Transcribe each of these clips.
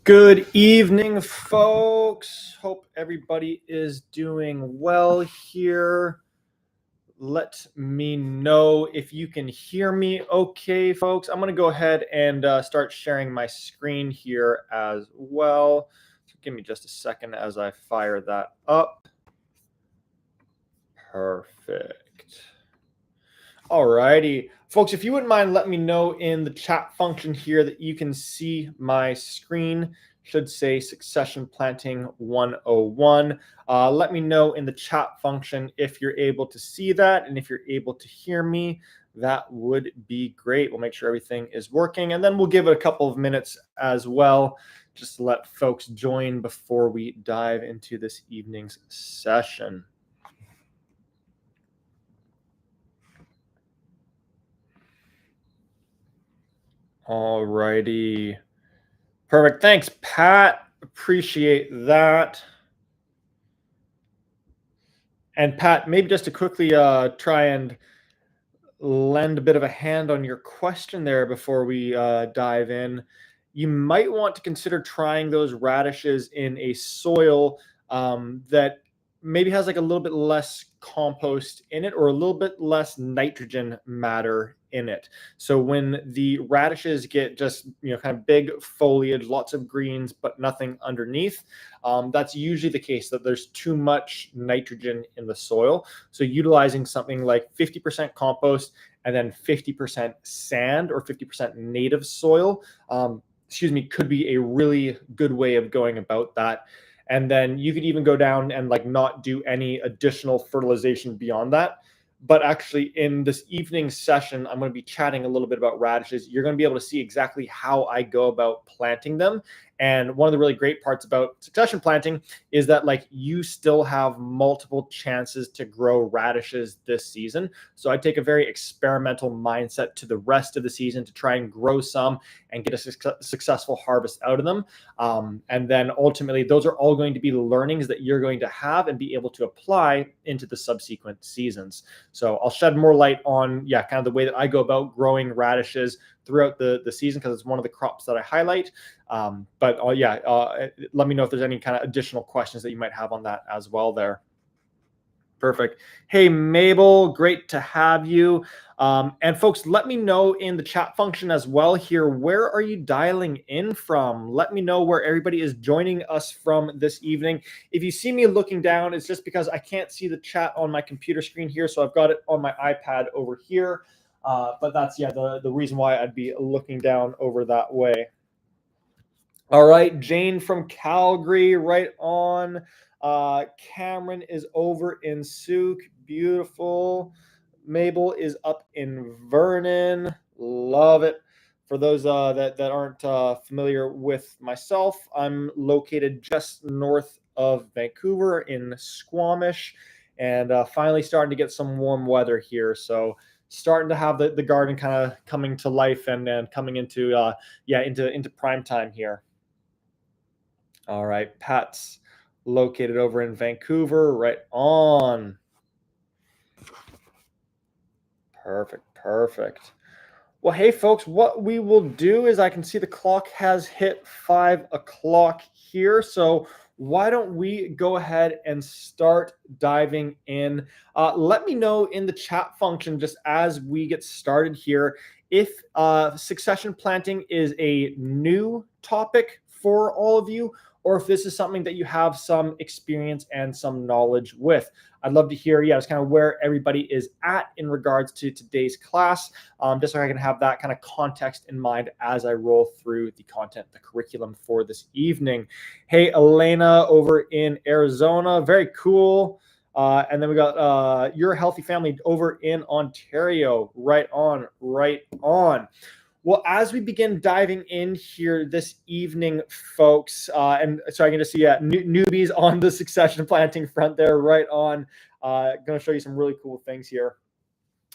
Good evening, folks. Hope everybody is doing well here. Let me know if you can hear me okay, folks. I'm going to go ahead and start sharing my screen here as well. So give me just a second as I fire that up. Perfect. Alrighty. Folks, if you wouldn't mind, let me know in the chat function here that you can see my screen. Should say Succession Planting 101. Let me know in the chat function if you're able to see that, and if you're able to hear me, that would be great. We'll make sure everything is working, and then we'll give it a couple of minutes as well, just to let folks join before we dive into this evening's session. All righty. Perfect. Thanks, Pat. Appreciate that. And Pat, maybe just to quickly try and lend a bit of a hand on your question there before we dive in. You might want to consider trying those radishes in a soil that maybe has like a little bit less compost in it, or a little bit less nitrogen matter in it. So when the radishes get just kind of big foliage, lots of greens but nothing underneath, that's usually the case, that there's too much nitrogen in the soil. So utilizing something like 50% compost and then 50% sand or 50% native soil, could be a really good way of going about that. And then you could even go down and not do any additional fertilization beyond that. But actually, in this evening session, I'm going to be chatting a little bit about radishes. You're going to be able to see exactly how I go about planting them. And one of the really great parts about succession planting is that you still have multiple chances to grow radishes this season. So I take a very experimental mindset to the rest of the season to try and grow some and get a successful harvest out of them. And then ultimately, those are all going to be learnings that you're going to have and be able to apply into the subsequent seasons. So I'll shed more light on, kind of the way that I go about growing radishes throughout the season, because it's one of the crops that I highlight. Let me know if there's any kind of additional questions that you might have on that as well there. Perfect. Hey, Mabel, great to have you. And folks, let me know in the chat function as well here, where are you dialing in from? Let me know where everybody is joining us from this evening. If you see me looking down, it's just because I can't see the chat on my computer screen here, so I've got it on my iPad over here. But that's, the reason why I'd be looking down over that way. All right, Jane from Calgary, right on. Cameron is over in Souk, beautiful. Mabel is up in Vernon, love it. For those that aren't familiar with myself, I'm located just north of Vancouver in Squamish, and finally starting to get some warm weather here. So starting to have the garden kind of coming to life and coming into into prime time here. All right, Pat's located over in Vancouver, right on. Perfect. Well, hey, folks, what we will do is, I can see the clock has hit 5 o'clock here. So why don't we go ahead and start diving in? Let me know in the chat function, just as we get started here, if succession planting is a new topic for all of you, or if this is something that you have some experience and some knowledge with. I'd love to hear, just kind of where everybody is at in regards to today's class, just so I can have that kind of context in mind as I roll through the content, the curriculum for this evening. Hey, Elena over in Arizona, very cool. And then we got Your Healthy Family over in Ontario, right on. Well, as we begin diving in here this evening, folks, and so I can just see newbies on the succession planting front there, right on. Going to show you some really cool things here.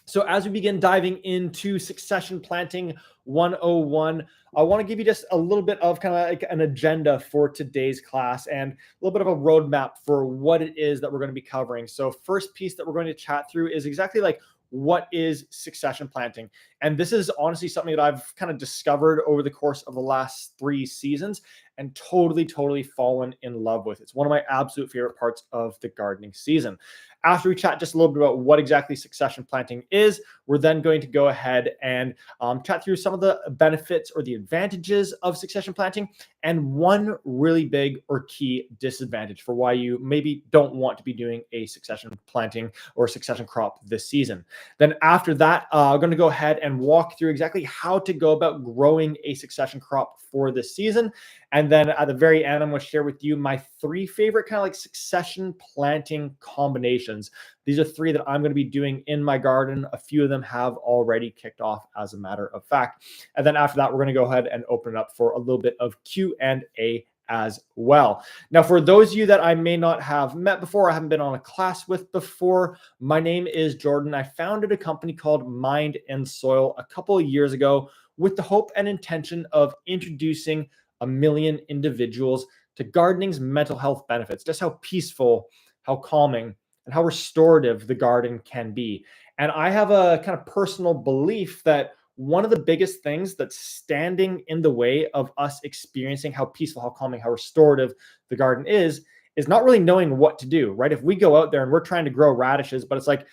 So as we begin diving into Succession Planting 101, I want to give you just a little bit of kind of like an agenda for today's class and a little bit of a roadmap for what it is that we're going to be covering. So first piece that we're going to chat through is exactly like, what is succession planting? And this is honestly something that I've kind of discovered over the course of the last 3 seasons and totally fallen in love with. It's one of my absolute favorite parts of the gardening season. After we chat just a little bit about what exactly succession planting is, we're then going to go ahead and chat through some of the benefits or the advantages of succession planting and one really big or key disadvantage for why you maybe don't want to be doing a succession planting or succession crop this season. Then after that, I'm going to go ahead and walk through exactly how to go about growing a succession crop for this season. And then at the very end, I'm going to share with you my 3 favorite kind of like succession planting combinations. These are 3 that I'm going to be doing in my garden. A few of them have already kicked off, as a matter of fact. And then after that, we're going to go ahead and open it up for a little bit of Q&A as well. Now, for those of you that I may not have met before, I haven't been on a class with before, my name is Jordan. I founded a company called Mind and Soil a couple of years ago with the hope and intention of introducing 1 million individuals to gardening's mental health benefits, just how peaceful, how calming, and how restorative the garden can be. And I have a kind of personal belief that one of the biggest things that's standing in the way of us experiencing how peaceful, how calming, how restorative the garden is not really knowing what to do, right? If we go out there and we're trying to grow radishes, but it's like,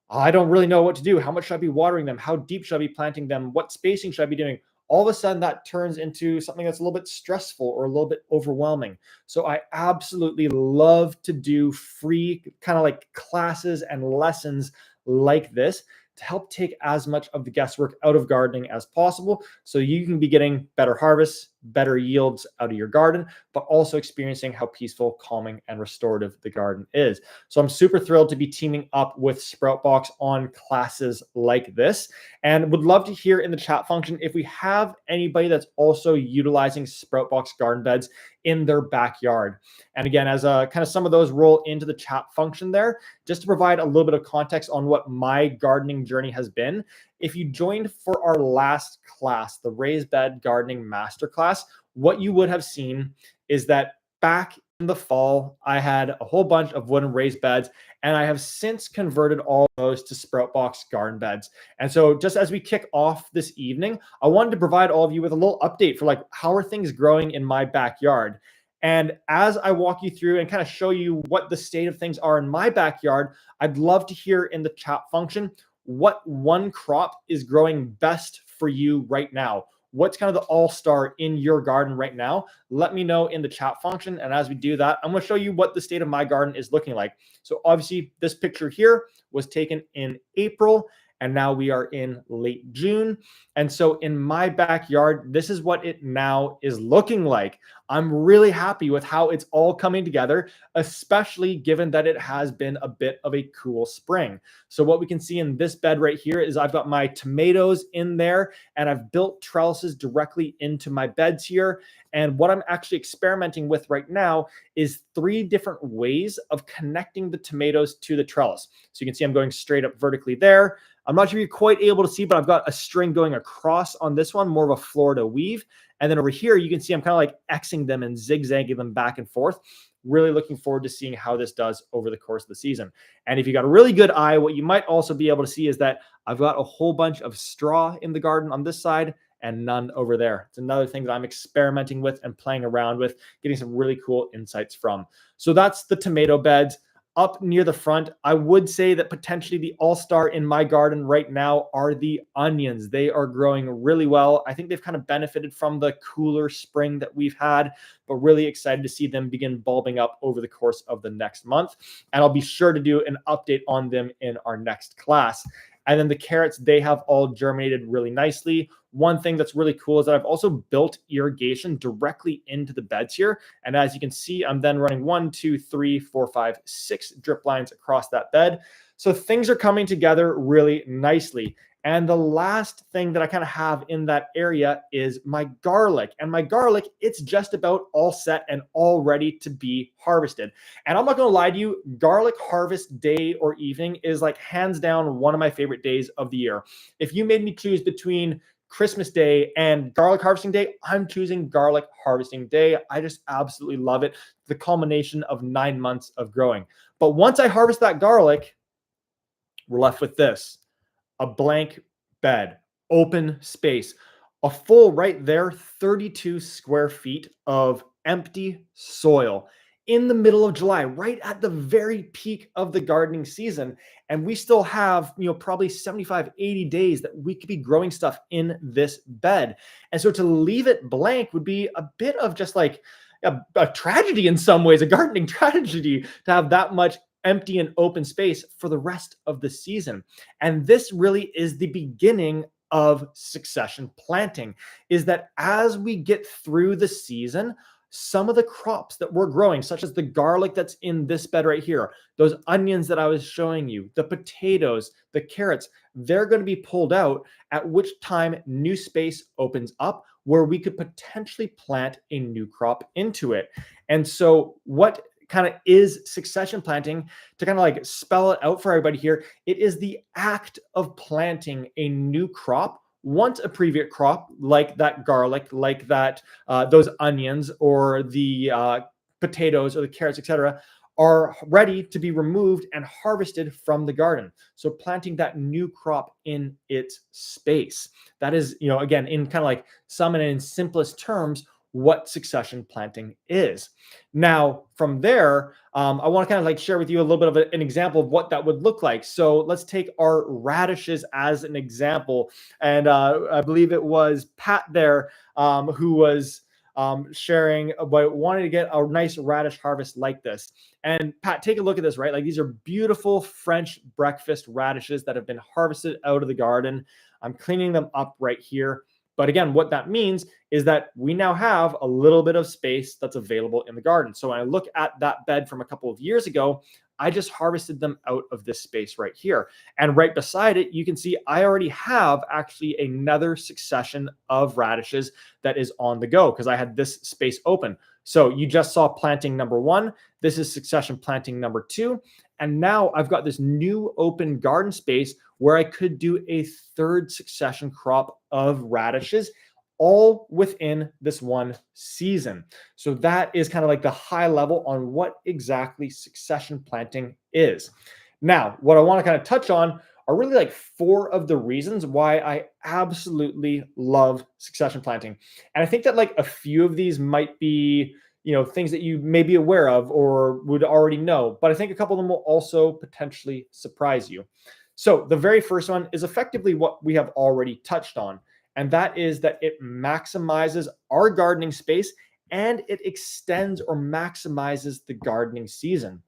I don't really know what to do. How much should I be watering them? How deep should I be planting them? What spacing should I be doing? All of a sudden that turns into something that's a little bit stressful or a little bit overwhelming. So I absolutely love to do free kind of like classes and lessons like this to help take as much of the guesswork out of gardening as possible so you can be getting better harvests, better yields out of your garden, but also experiencing how peaceful, calming, and restorative the garden is. So I'm super thrilled to be teaming up with Sproutbox on classes like this, and would love to hear in the chat function if we have anybody that's also utilizing Sproutbox garden beds in their backyard. And again, as kind of some of those roll into the chat function there, just to provide a little bit of context on what my gardening journey has been. If you joined for our last class, the Raised Bed Gardening Masterclass, what you would have seen is that back in the fall, I had a whole bunch of wooden raised beds, and I have since converted all those to Sproutbox garden beds. And so just as we kick off this evening, I wanted to provide all of you with a little update for like, how are things growing in my backyard? And as I walk you through and kind of show you what the state of things are in my backyard, I'd love to hear in the chat function what one crop is growing best for you right now. What's kind of the all-star in your garden right now? Let me know in the chat function. And as we do that, I'm going to show you what the state of my garden is looking like. So obviously this picture here was taken in April, and now we are in late June. And so in my backyard, this is what it now is looking like. I'm really happy with how it's all coming together, especially given that it has been a bit of a cool spring. So what we can see in this bed right here is I've got my tomatoes in there, and I've built trellises directly into my beds here. And what I'm actually experimenting with right now is 3 different ways of connecting the tomatoes to the trellis. So you can see I'm going straight up vertically there. I'm not sure if you're quite able to see, but I've got a string going across on this one, more of a Florida weave. And then over here, you can see I'm kind of like Xing them and zigzagging them back and forth. Really looking forward to seeing how this does over the course of the season. And if you got a really good eye, what you might also be able to see is that I've got a whole bunch of straw in the garden on this side and none over there. It's another thing that I'm experimenting with and playing around with, getting some really cool insights from. So that's the tomato beds. Up near the front, I would say that potentially the all-star in my garden right now are the onions. They are growing really well. I think they've kind of benefited from the cooler spring that we've had, but really excited to see them begin bulbing up over the course of the next month. And I'll be sure to do an update on them in our next class. And then the carrots, they have all germinated really nicely. One thing that's really cool is that I've also built irrigation directly into the beds here. And as you can see, I'm then running 1, 2, 3, 4, 5, 6 drip lines across that bed. So things are coming together really nicely. And the last thing that I kind of have in that area is my garlic. And my garlic, it's just about all set and all ready to be harvested. And I'm not going to lie to you, garlic harvest day or evening is like hands down one of my favorite days of the year. If you made me choose between Christmas Day and garlic harvesting day, I'm choosing garlic harvesting day. I just absolutely love it. The culmination of 9 months of growing. But once I harvest that garlic, we're left with this. A blank bed. open space. A full right there, 32 square feet of empty soil in the middle of July, right at the very peak of the gardening season. And we still have, probably 75, 80 days that we could be growing stuff in this bed. And so to leave it blank would be a bit of just like a tragedy in some ways, a gardening tragedy to have that much empty and open space for the rest of the season. And this really is the beginning of succession planting, is that as we get through the season, some of the crops that we're growing, such as the garlic that's in this bed right here, those onions that I was showing you, the potatoes, the carrots, they're going to be pulled out, at which time new space opens up where we could potentially plant a new crop into it. And so what kind of is succession planting, to kind of like spell it out for everybody here, it is the act of planting a new crop once a previous crop, like that garlic, like that those onions or the potatoes or the carrots, etc., are ready to be removed and harvested from the garden. So planting that new crop in its space. That is, again, in kind of like some and in simplest terms, what succession planting is. Now, from there, I want to kind of like share with you a little bit of an example of what that would look like. So let's take our radishes as an example. And I believe it was Pat there who was sharing about wanting to get a nice radish harvest like this. And Pat, take a look at this, right? Like these are beautiful French breakfast radishes that have been harvested out of the garden. I'm cleaning them up right here. But again, what that means is that we now have a little bit of space that's available in the garden. So when I look at that bed from a couple of years ago, I just harvested them out of this space right here. And right beside it, you can see I already have actually another succession of radishes that is on the go because I had this space open. So you just saw planting number one. This is succession planting number two. And now I've got this new open garden space where I could do a third succession crop of radishes, all within this one season. So that is kind of like the high level on what exactly succession planting is. Now, what I want to kind of touch on are really like four of the reasons why I absolutely love succession planting. And I think that like a few of these might be, things that you may be aware of or would already know, but I think a couple of them will also potentially surprise you. So the very first one is effectively what we have already touched on, and that is that it maximizes our gardening space and it extends or maximizes the gardening season.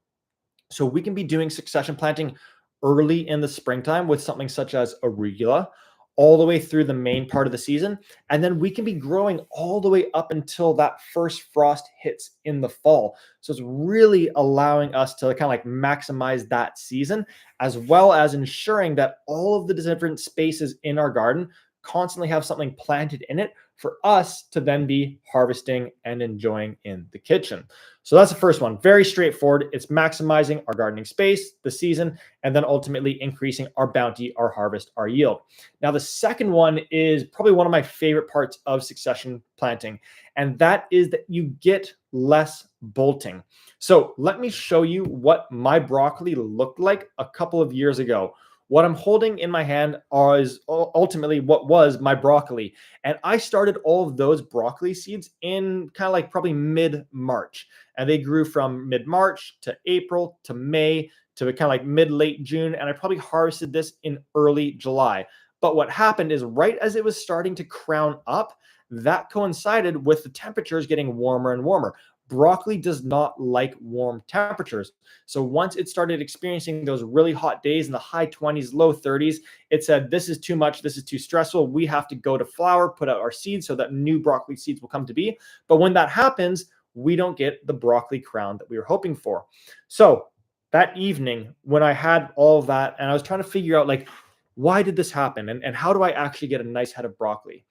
So we can be doing succession planting early in the springtime with something such as arugula, all the way through the main part of the season. And then we can be growing all the way up until that first frost hits in the fall. So it's really allowing us to kind of like maximize that season, as well as ensuring that all of the different spaces in our garden constantly have something planted in it for us to then be harvesting and enjoying in the kitchen. So that's the first one. Very straightforward. It's maximizing our gardening space, the season, and then ultimately increasing our bounty, our harvest, our yield. Now, the second one is probably one of my favorite parts of succession planting, and that is that you get less bolting. So let me show you what my broccoli looked like a couple of years ago. What I'm holding in my hand is ultimately what was my broccoli. And I started all of those broccoli seeds in kind of like probably mid-March. And they grew from mid-March to April to May to kind of like mid-late June. And I probably harvested this in early July. But what happened is right as it was starting to crown up, that coincided with the temperatures getting warmer and warmer. Broccoli does not like warm temperatures. So once it started experiencing those really hot days in the high 20s, low 30s, it said, this is too much. This is too stressful. We have to go to flower, put out our seeds so that new broccoli seeds will come to be. But when that happens, we don't get the broccoli crown that we were hoping for. So that evening, when I had all of that and I was trying to figure out like, why did this happen? And how do I actually get a nice head of broccoli?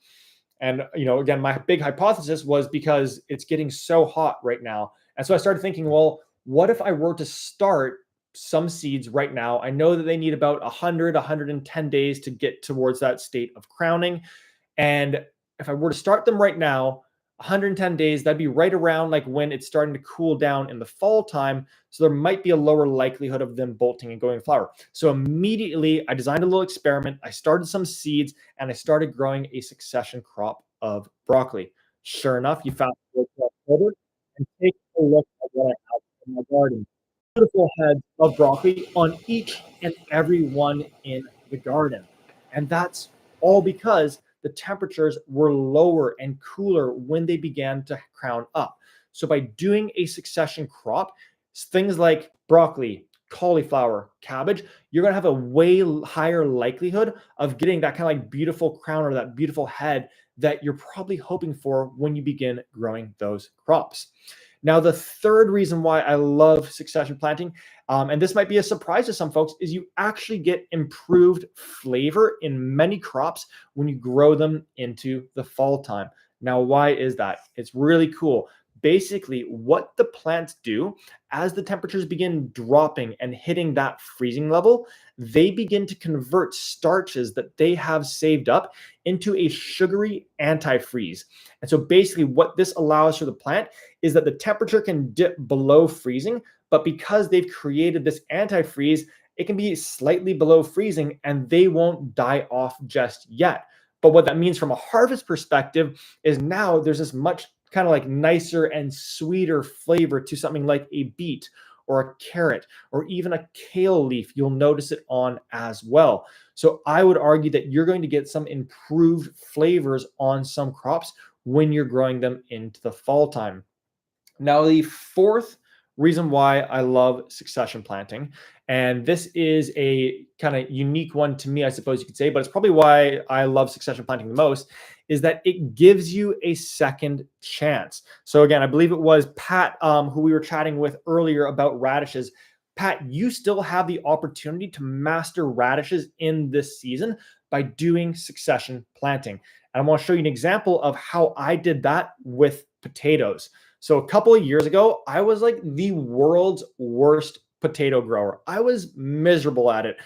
And, again, my big hypothesis was because it's getting so hot right now. And so I started thinking, well, what if I were to start some seeds right now? I know that they need about 100, 110 days to get towards that state of crowning. And if I were to start them right now, 110 days, that'd be right around like when it's starting to cool down in the fall time. So there might be a lower likelihood of them bolting and going to flower. So immediately I designed a little experiment. I started some seeds and I started growing a succession crop of broccoli. Sure enough, you fast forward to October and take a look at what I have in my garden. Beautiful heads of broccoli on each and every one in the garden. And that's all because the temperatures were lower and cooler when they began to crown up. So by doing a succession crop, things like broccoli, cauliflower, cabbage, you're going to have a way higher likelihood of getting that kind of like beautiful crown or that beautiful head that you're probably hoping for when you begin growing those crops. Now, the third reason why I love succession planting, and this might be a surprise to some folks, is you actually get improved flavor in many crops when you grow them into the fall time. Now, why is that? It's really cool. Basically, what the plants do as the temperatures begin dropping and hitting that freezing level, they begin to convert starches that they have saved up into a sugary antifreeze. And so basically, what this allows for the plant is that the temperature can dip below freezing, but because they've created this antifreeze, it can be slightly below freezing and they won't die off just yet. But what that means from a harvest perspective is now there's this much kind of like nicer and sweeter flavor to something like a beet or a carrot or even a kale leaf. You'll notice it on as well. So I would argue that you're going to get some improved flavors on some crops when you're growing them into the fall time. Now, the fourth reason why I love succession planting, and this is a kind of unique one to me, I suppose you could say, but it's probably why I love succession planting the most, is that it gives you a second chance. So again, I believe it was Pat who we were chatting with earlier about radishes. Pat, you still have the opportunity to master radishes in this season by doing succession planting. And I want to show you an example of how I did that with potatoes. So a couple of years ago, I was like the world's worst potato grower. I was miserable at it.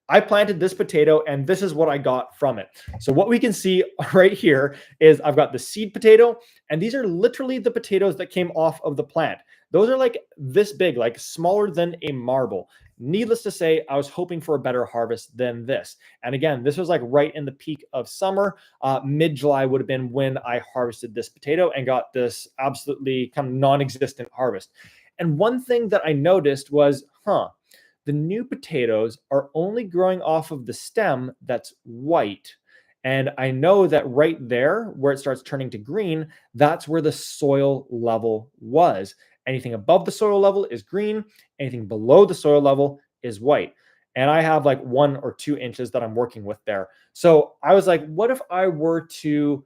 I planted this potato and this is what I got from it. So what we can see right here is I've got the seed potato, and these are literally the potatoes that came off of the plant. Those are like this big, like smaller than a marble. Needless to say, I was hoping for a better harvest than this. And again, this was like right in the peak of summer. Mid-July would have been when I harvested this potato and got this absolutely kind of non-existent harvest. And one thing that I noticed was, the new potatoes are only growing off of the stem that's white. And I know that right there, where it starts turning to green, that's where the soil level was. Anything above the soil level is green, anything below the soil level is white. And I have like 1 or 2 inches that I'm working with there. So I was like, what if I were to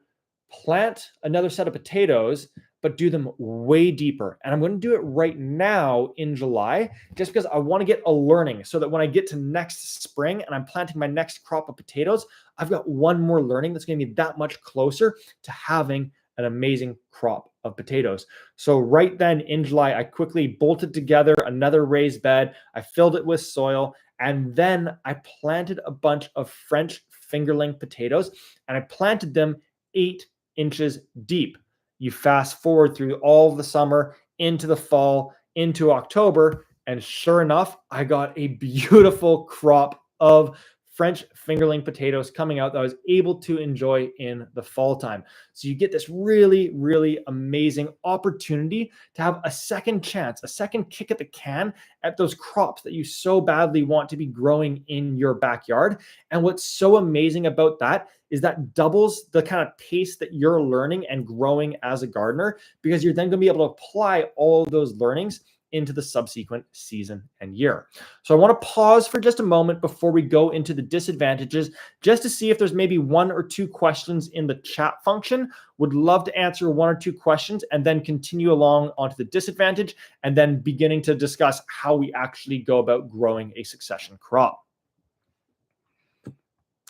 plant another set of potatoes, but do them way deeper? And I'm going to do it right now in July, just because I want to get a learning so that when I get to next spring and I'm planting my next crop of potatoes, I've got one more learning that's going to be that much closer to having an amazing crop of potatoes. So right then in July, I quickly bolted together another raised bed. I filled it with soil, and then I planted a bunch of French fingerling potatoes, and I planted them 8 inches deep. You fast forward through all of the summer into the fall, into October, and sure enough, I got a beautiful crop of French fingerling potatoes coming out that I was able to enjoy in the fall time. So you get this really, really amazing opportunity to have a second chance, a second kick at the can at those crops that you so badly want to be growing in your backyard. And what's so amazing about that is that doubles the kind of pace that you're learning and growing as a gardener, because you're then going to be able to apply all of those learnings into the subsequent season and year. So I want to pause for just a moment before we go into the disadvantages, just to see if there's maybe 1 or 2 questions in the chat function. Would love to answer 1 or 2 questions and then continue along onto the disadvantage, and then beginning to discuss how we actually go about growing a succession crop.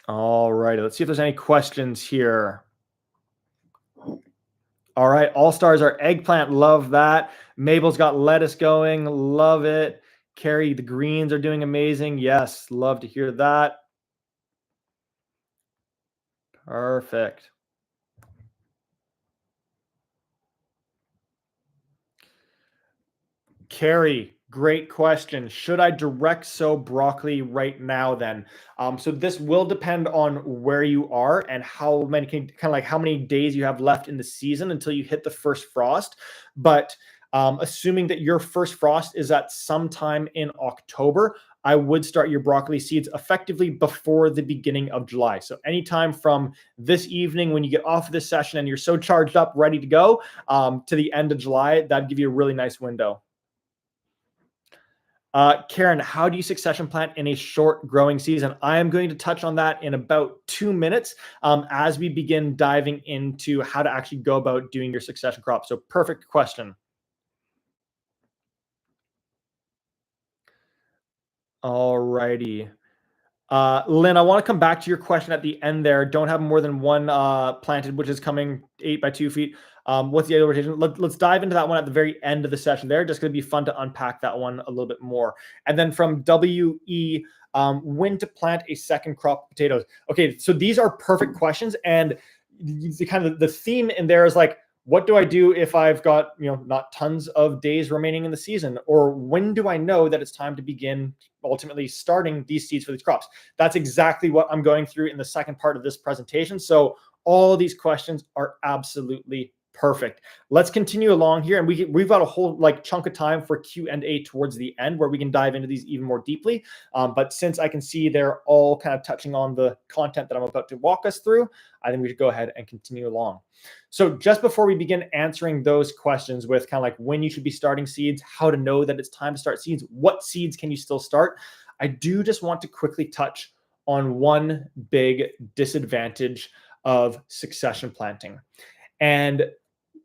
All right, let's see if there's any questions here. All right, all stars are eggplant. Love that. Mabel's got lettuce going. Love it. Carrie, the greens are doing amazing. Yes, love to hear that. Perfect. Carrie, great question. Should I direct sow broccoli right now then? So this will depend on where you are and how many kind of like how many days you have left in the season until you hit the first frost. But assuming that your first frost is at sometime in October, I would start your broccoli seeds effectively before the beginning of July. So anytime from this evening when you get off of this session and you're so charged up, ready to go, to the end of July, that'd give you a really nice window. Karen, how do you succession plant in a short growing season? I am going to touch on that in about 2 minutes as we begin diving into how to actually go about doing your succession crop. So perfect question. All righty. Lynn, I want to come back to your question at the end there. Don't have more than one planted, which is coming 8 by 2 feet. What's the other rotation? Let's dive into that one at the very end of the session there. Just going to be fun to unpack that one a little bit more. And then from WE, when to plant a second crop of potatoes. Okay, so these are perfect questions. And the kind of the theme in there is like, what do I do if I've got, not tons of days remaining in the season? Or when do I know that it's time to begin ultimately starting these seeds for these crops? That's exactly what I'm going through in the second part of this presentation. So all these questions are absolutely perfect. Let's continue along here, and we've got a whole chunk of time for Q&A towards the end where we can dive into these even more deeply. But since I can see they're all kind of touching on the content that I'm about to walk us through, I think we should go ahead and continue along. So just before we begin answering those questions with kind of like when you should be starting seeds, how to know that it's time to start seeds, what seeds can you still start, I do just want to quickly touch on one big disadvantage of succession planting. And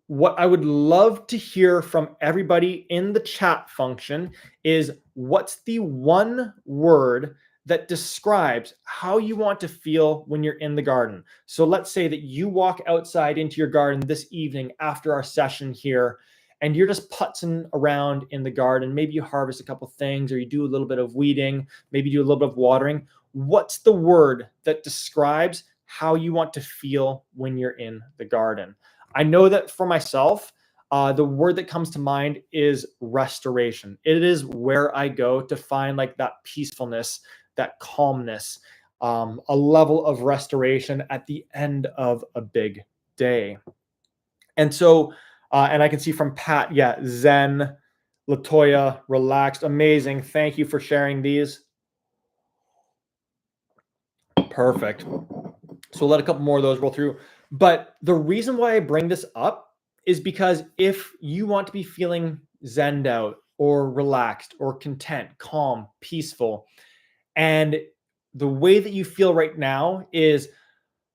what I would love to hear from everybody in the chat function is, what's the one word that describes how you want to feel when you're in the garden? So let's say that you walk outside into your garden this evening after our session here, and you're just putzing around in the garden. Maybe you harvest a couple things, or you do a little bit of weeding, maybe do a little bit of watering. What's the word that describes how you want to feel when you're in the garden? I know that for myself, the word that comes to mind is restoration. It is where I go to find that peacefulness, that calmness, a level of restoration at the end of a big day. And so, and I can see from Pat, yeah, Zen, Latoya, relaxed, amazing. Thank you for sharing these. Perfect. So we'll let a couple more of those roll through. But the reason why I bring this up is because if you want to be feeling zened out or relaxed or content, calm, peaceful, and the way that you feel right now is,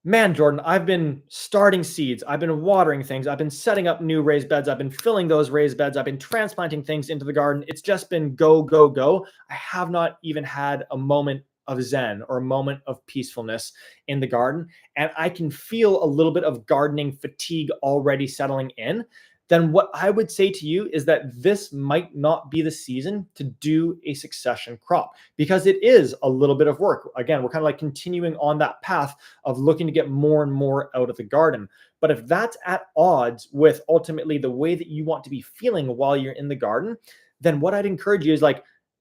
man, Jordan, I've been starting seeds, I've been watering things, I've been setting up new raised beds, I've been filling those raised beds, I've been transplanting things into the garden. It's just been go, go, go. I have not even had a moment of zen or a moment of peacefulness in the garden, and I can feel a little bit of gardening fatigue already settling in. Then what I would say to you is that this might not be the season to do a succession crop, because it is a little bit of work. Again, we're kind of like continuing on that path of looking to get more and more out of the garden. But if that's at odds with ultimately the way that you want to be feeling while you're in the garden, then what I'd encourage you is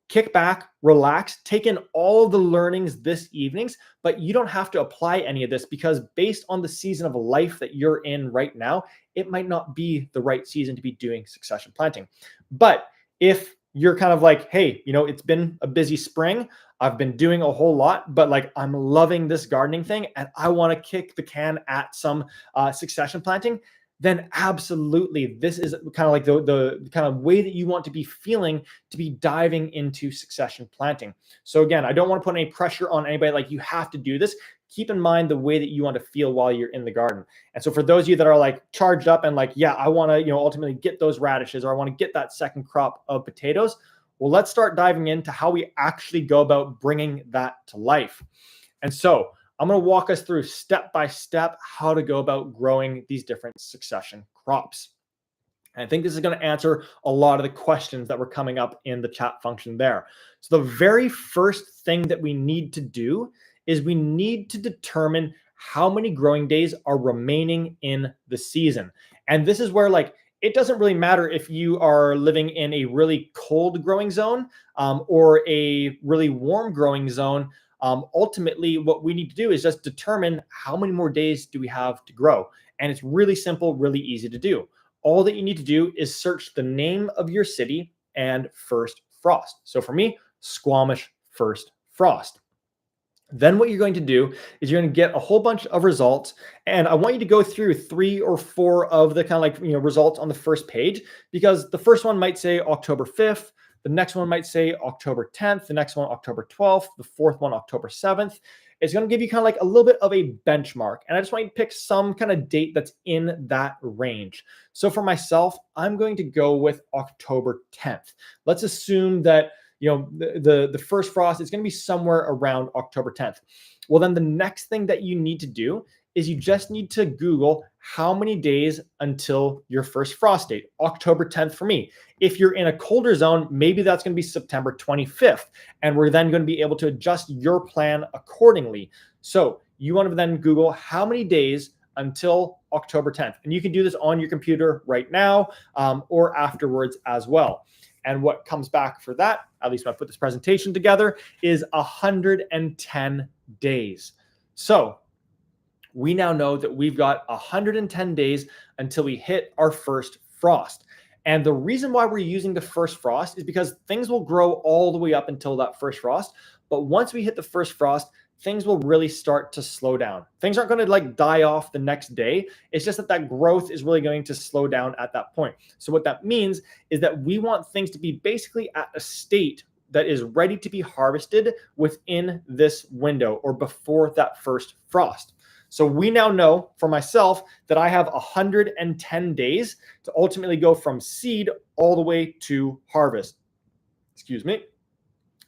kick back, relax, take in all the learnings this evenings, but you don't have to apply any of this, because based on the season of life that you're in right now, it might not be the right season to be doing succession planting. But if you're kind of like, hey, it's been a busy spring, I've been doing a whole lot, but I'm loving this gardening thing and I want to kick the can at some succession planting, then absolutely, this is kind of like the kind of way that you want to be feeling to be diving into succession planting. So again, I don't want to put any pressure on anybody, you have to do this. Keep in mind the way that you want to feel while you're in the garden. And so for those of you that are charged up and yeah, I want to, ultimately get those radishes, or I want to get that second crop of potatoes, well, let's start diving into how we actually go about bringing that to life. And so I'm going to walk us through step by step how to go about growing these different succession crops. And I think this is going to answer a lot of the questions that were coming up in the chat function there. So the very first thing that we need to do is we need to determine how many growing days are remaining in the season. And this is where it doesn't really matter if you are living in a really cold growing zone or a really warm growing zone. Ultimately, what we need to do is just determine how many more days do we have to grow. And it's really simple, really easy to do. All that you need to do is search the name of your city and first frost. So for me, Squamish first frost. Then what you're going to do is you're going to get a whole bunch of results, and I want you to go through 3 or 4 of the kind of like, results on the first page, because the first one might say October 5th, the next one might say October 10th, the next one October 12th, the fourth one October 7th. It's going to give you kind of like a little bit of a benchmark, and I just want you to pick some kind of date that's in that range. So for myself, I'm going to go with October 10th. Let's assume that the first frost is going to be somewhere around October 10th. Well, then the next thing that you need to do is you just need to Google how many days until your first frost date. October 10th for me. If you're in a colder zone, maybe that's going to be September 25th, and we're then going to be able to adjust your plan accordingly. So you want to then Google how many days until October 10th, and you can do this on your computer right now or afterwards as well. And what comes back for that, at least when I put this presentation together, is 110 days. So we now know that we've got 110 days until we hit our first frost. And the reason why we're using the first frost is because things will grow all the way up until that first frost. But once we hit the first frost, things will really start to slow down. Things aren't going to like die off the next day. It's just that growth is really going to slow down at that point. So what that means is that we want things to be basically at a state that is ready to be harvested within this window or before that first frost. So we now know for myself that I have 110 days to ultimately go from seed all the way to harvest. Excuse me.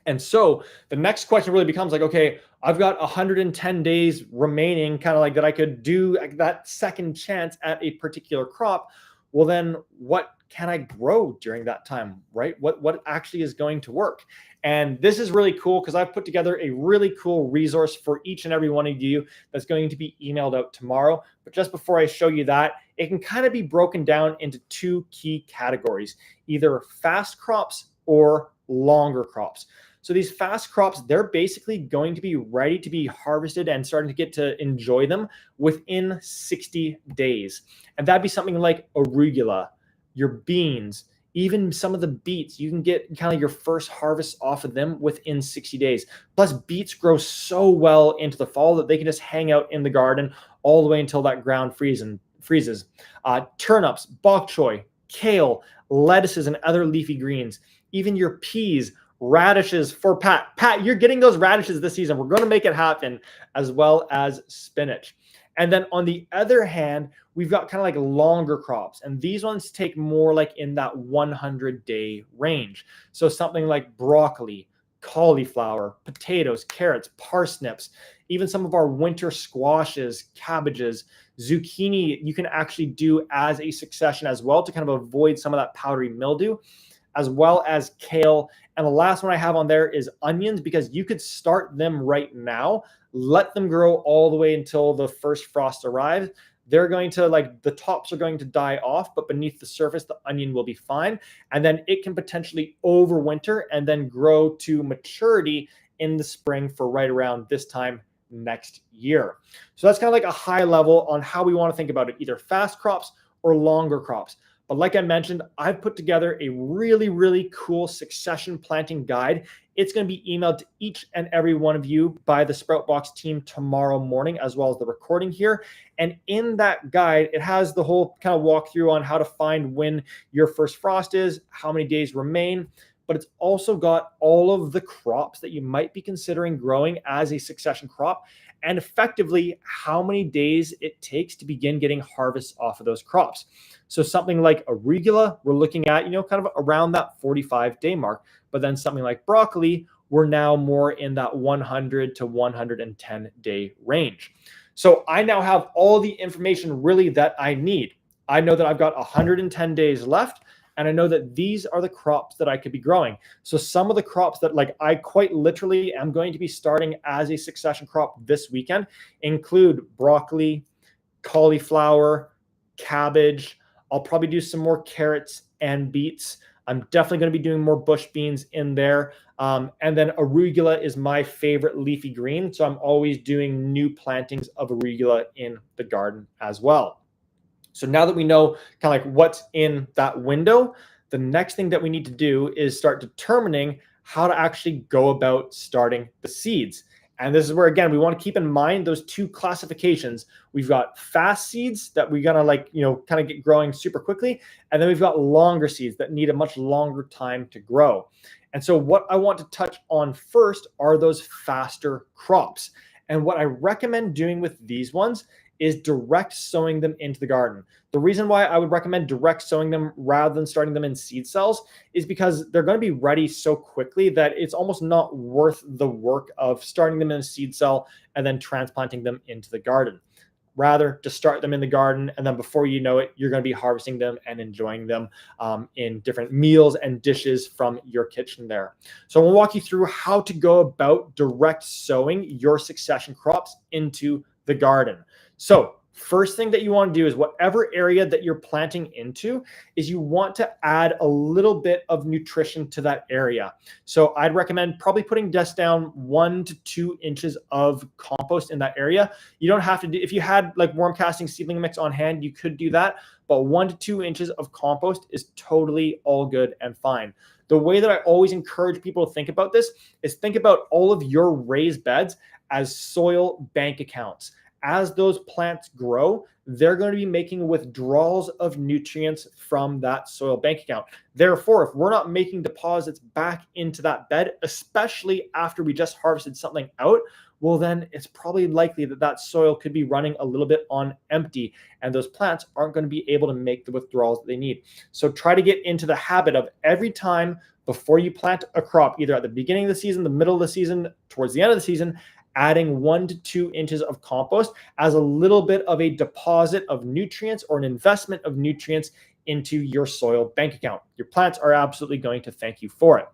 And so the next question really becomes like, okay, I've got 110 days remaining, kind of like that I could do that second chance at a particular crop. Well, then what can I grow during that time, right? What actually is going to work? And this is really cool because I've put together a really cool resource for each and every one of you that's going to be emailed out tomorrow. But just before I show you that, it can kind of be broken down into 2 key categories, either fast crops or longer crops. So these fast crops, they're basically going to be ready to be harvested and starting to get to enjoy them within 60 days. And that'd be something like arugula, your beans, even some of the beets. You can get kind of your first harvest off of them within 60 days. Plus, beets grow so well into the fall that they can just hang out in the garden all the way until that ground freezes. Turnips, bok choy, kale, lettuces, and other leafy greens, even your peas, radishes for Pat. Pat, you're getting those radishes this season. We're going to make it happen, as well as spinach. And then on the other hand, we've got kind of like longer crops. And these ones take more like in that 100-day range. So something like broccoli, cauliflower, potatoes, carrots, parsnips, even some of our winter squashes, cabbages, zucchini, you can actually do as a succession as well to kind of avoid some of that powdery mildew, as well as kale. And the last one I have on there is onions, because you could start them right now, let them grow all the way until the first frost arrives. They're going to the tops are going to die off, but beneath the surface, the onion will be fine. And then it can potentially overwinter and then grow to maturity in the spring for right around this time next year. So that's kind of like a high level on how we want to think about it, either fast crops or longer crops. But like I mentioned, I've put together a really, really cool succession planting guide. It's going to be emailed to each and every one of you by the Sproutbox team tomorrow morning, as well as the recording here. And in that guide, it has the whole kind of walkthrough on how to find when your first frost is, how many days remain. But it's also got all of the crops that you might be considering growing as a succession crop, and effectively how many days it takes to begin getting harvests off of those crops. So something like arugula, we're looking at, kind of around that 45-day mark. But then something like broccoli, we're now more in that 100 to 110-day range. So I now have all the information really that I need. I know that I've got 110 days left, and I know that these are the crops that I could be growing. So some of the crops that I quite literally am going to be starting as a succession crop this weekend include broccoli, cauliflower, cabbage, I'll probably do some more carrots and beets. I'm definitely going to be doing more bush beans in there. And then arugula is my favorite leafy green. So I'm always doing new plantings of arugula in the garden as well. So now that we know kind of like what's in that window, the next thing that we need to do is start determining how to actually go about starting the seeds. And this is where, again, we want to keep in mind those two classifications. We've got fast seeds that we're going to like, kind of get growing super quickly. And then we've got longer seeds that need a much longer time to grow. And so what I want to touch on first are those faster crops. And what I recommend doing with these ones is direct sowing them into the garden. The reason why I would recommend direct sowing them rather than starting them in seed cells is because they're going to be ready so quickly that it's almost not worth the work of starting them in a seed cell and then transplanting them into the garden. Rather, just start them in the garden, and then before you know it, you're going to be harvesting them and enjoying them in different meals and dishes from your kitchen there. So I'm going to walk you through how to go about direct sowing your succession crops into the garden. So first thing that you want to do is whatever area that you're planting into is you want to add a little bit of nutrition to that area. So I'd recommend probably putting just down 1 to 2 inches of compost in that area. You don't have to do, if you had like worm casting seedling mix on hand, you could do that, but 1 to 2 inches of compost is totally all good and fine. The way that I always encourage people to think about this is think about all of your raised beds as soil bank accounts. As those plants grow, they're going to be making withdrawals of nutrients from that soil bank account. Therefore, if we're not making deposits back into that bed, especially after we just harvested something out, well, then it's probably likely that that soil could be running a little bit on empty, and those plants aren't going to be able to make the withdrawals that they need. So try to get into the habit of every time before you plant a crop, either at the beginning of the season, the middle of the season, towards the end of the season, adding 1 to 2 inches of compost as a little bit of a deposit of nutrients or an investment of nutrients into your soil bank account. Your plants are absolutely going to thank you for it.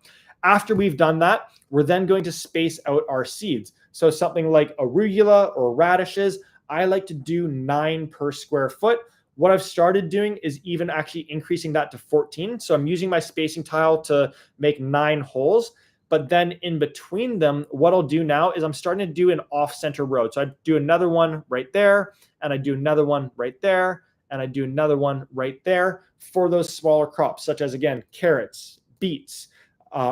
After we've done that, we're then going to space out our seeds. So something like arugula or radishes, I like to do 9 per square foot. What I've started doing is even actually increasing that to 14. So I'm using my spacing tile to make 9 holes. But then in between them, what I'll do now is I'm starting to do an off-center road. So I do another one right there, and I do another one right there, and I do another one right there for those smaller crops, such as, again, carrots, beets,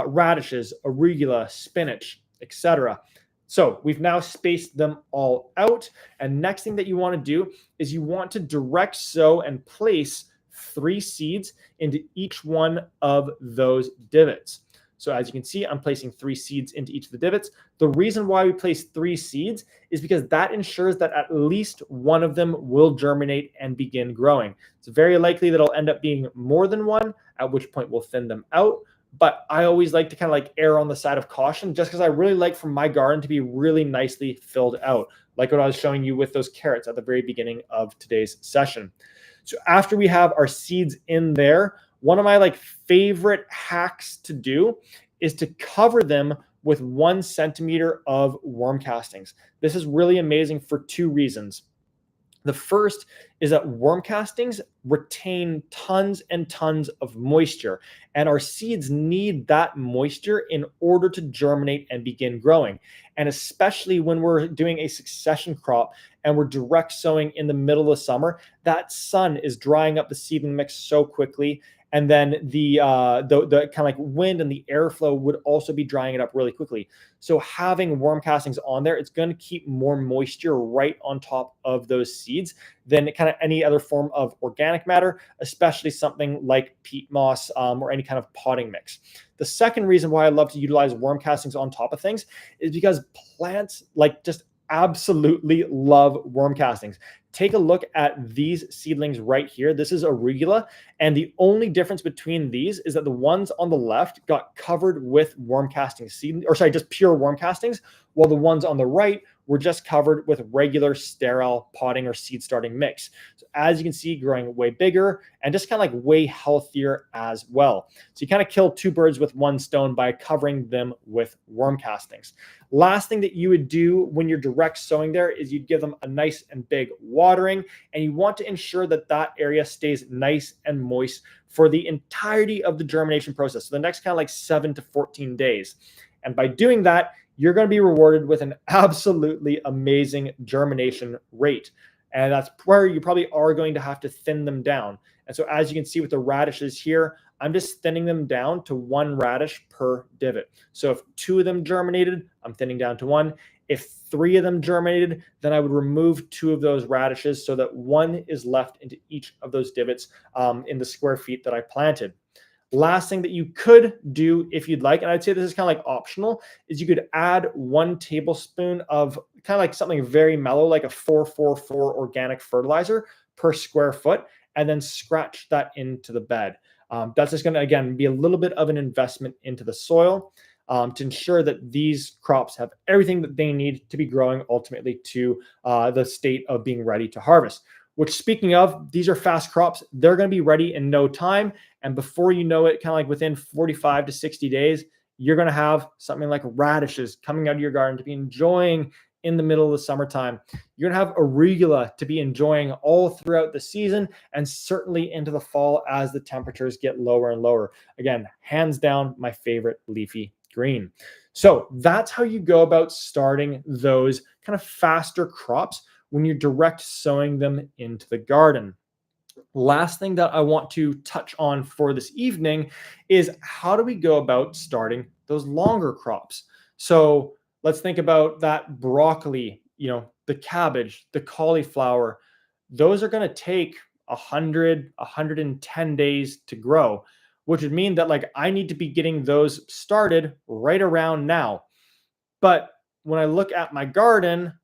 radishes, arugula, spinach, etc. So we've now spaced them all out. And next thing that you want to do is you want to direct sow and place 3 seeds into each one of those divots. So as you can see, I'm placing 3 seeds into each of the divots. The reason why we place 3 seeds is because that ensures that at least one of them will germinate and begin growing. It's very likely that it'll end up being more than one, at which point we'll thin them out. But I always like to kind of like err on the side of caution, just because I really like for my garden to be really nicely filled out, like what I was showing you with those carrots at the very beginning of today's session. So after we have our seeds in there, one of my favorite hacks to do is to cover them with 1 centimeter of worm castings. This is really amazing for 2 reasons. The first is that worm castings retain tons and tons of moisture, and our seeds need that moisture in order to germinate and begin growing. And especially when we're doing a succession crop and we're direct sowing in the middle of summer, that sun is drying up the seedling mix so quickly. And then the kind of like wind and the airflow would also be drying it up really quickly. So having worm castings on there, it's going to keep more moisture right on top of those seeds than kind of any other form of organic matter, especially something like peat moss or any kind of potting mix. The second reason why I love to utilize worm castings on top of things is because plants just absolutely love worm castings. Take a look at these seedlings right here. This is arugula, and the only difference between these is that the ones on the left got covered with worm casting seed, or sorry, just pure worm castings, while the ones on the right were just covered with regular sterile potting or seed starting mix. So as you can see, growing way bigger and just kind of like way healthier as well. So you kind of kill two birds with one stone by covering them with worm castings. Last thing that you would do when you're direct sowing there is you'd give them a nice and big watering, and you want to ensure that that area stays nice and moist for the entirety of the germination process. So the next kind of like 7 to 14 days. And by doing that, you're going to be rewarded with an absolutely amazing germination rate. And that's where you probably are going to have to thin them down. And so as you can see with the radishes here, I'm just thinning them down to one radish per divot. So if two of them germinated, I'm thinning down to one. If three of them germinated, then I would remove two of those radishes so that one is left into each of those divots in the square feet that I planted. Last thing that you could do if you'd like, and I'd say this is kind of like optional, is you could add 1 tablespoon of kind of like something very mellow, like a 444 organic fertilizer per square foot, and then scratch that into the bed. That's just going to, again, be a little bit of an investment into the soil to ensure that these crops have everything that they need to be growing ultimately to the state of being ready to harvest. Which, speaking of, these are fast crops. They're going to be ready in no time. And before you know it, kind of like within 45 to 60 days, you're going to have something like radishes coming out of your garden to be enjoying in the middle of the summertime. You're going to have arugula to be enjoying all throughout the season and certainly into the fall as the temperatures get lower and lower. Again, hands down, my favorite leafy green. So that's how you go about starting those kind of faster crops when you're direct sowing them into the garden. Last thing that I want to touch on for this evening is how do we go about starting those longer crops? So let's think about that broccoli, the cabbage, the cauliflower. Those are going to take 100, 110 days to grow, which would mean that like I need to be getting those started right around now. But when I look at my garden,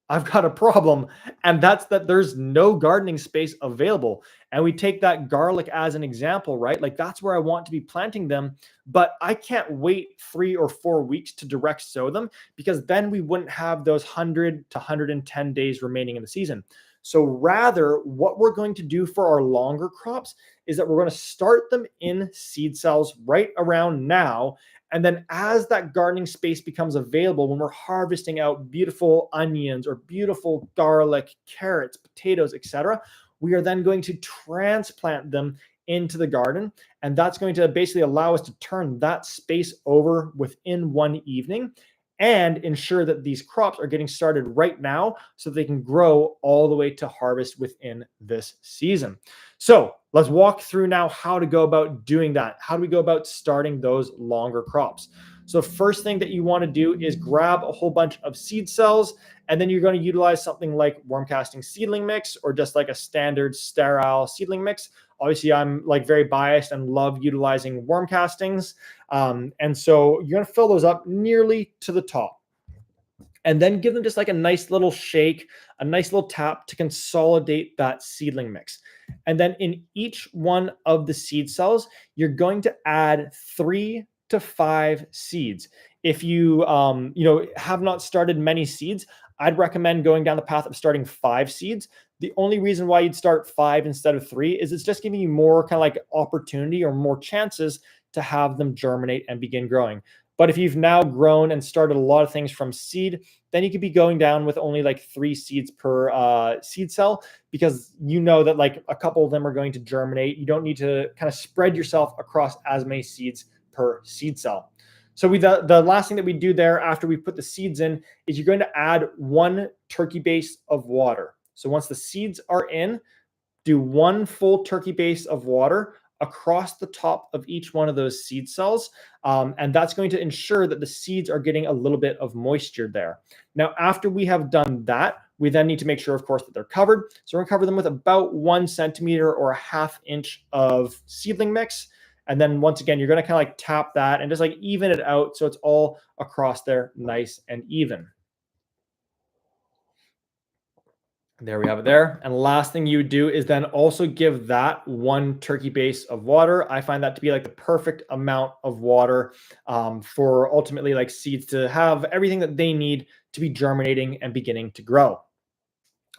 I've got a problem, and that's that there's no gardening space available. And we take that garlic as an example, right? Like that's where I want to be planting them, but I can't wait 3 or 4 weeks to direct sow them because then we wouldn't have those 100 to 110 days remaining in the season. So rather, what we're going to do for our longer crops is that we're going to start them in seed cells right around now. And then as that gardening space becomes available, when we're harvesting out beautiful onions or beautiful garlic, carrots, potatoes, etc., we are then going to transplant them into the garden. And that's going to basically allow us to turn that space over within one evening and ensure that these crops are getting started right now so they can grow all the way to harvest within this season. So let's walk through now how to go about doing that. How do we go about starting those longer crops? So first thing that you want to do is grab a whole bunch of seed cells, and then you're going to utilize something like worm casting seedling mix or just like a standard sterile seedling mix. Obviously, I'm like very biased and love utilizing worm castings. And so you're going to fill those up nearly to the top. And then give them just like a nice little shake, a nice little tap to consolidate that seedling mix. And then in each one of the seed cells, you're going to add 3 to 5 seeds. If you have not started many seeds, I'd recommend going down the path of starting 5 seeds. The only reason why you'd start 5 instead of 3 is it's just giving you more kind of like opportunity or more chances to have them germinate and begin growing. But if you've now grown and started a lot of things from seed, then you could be going down with only like 3 seeds per seed cell because you know that like a couple of them are going to germinate. You don't need to kind of spread yourself across as many seeds per seed cell. So the last thing that we do there after we put the seeds in is you're going to add 1 turkey base of water. So once the seeds are in, do 1 full turkey base of water across the top of each one of those seed cells. And that's going to ensure that the seeds are getting a little bit of moisture there. Now, after we have done that, we then need to make sure, of course, that they're covered. So we're going to cover them with about 1 centimeter or a ½ inch of seedling mix. And then once again, you're going to kind of like tap that and just like even it out so it's all across there nice and even. There we have it there. And last thing you would do is then also give that 1 turkey base of water. I find that to be like the perfect amount of water for ultimately like seeds to have everything that they need to be germinating and beginning to grow.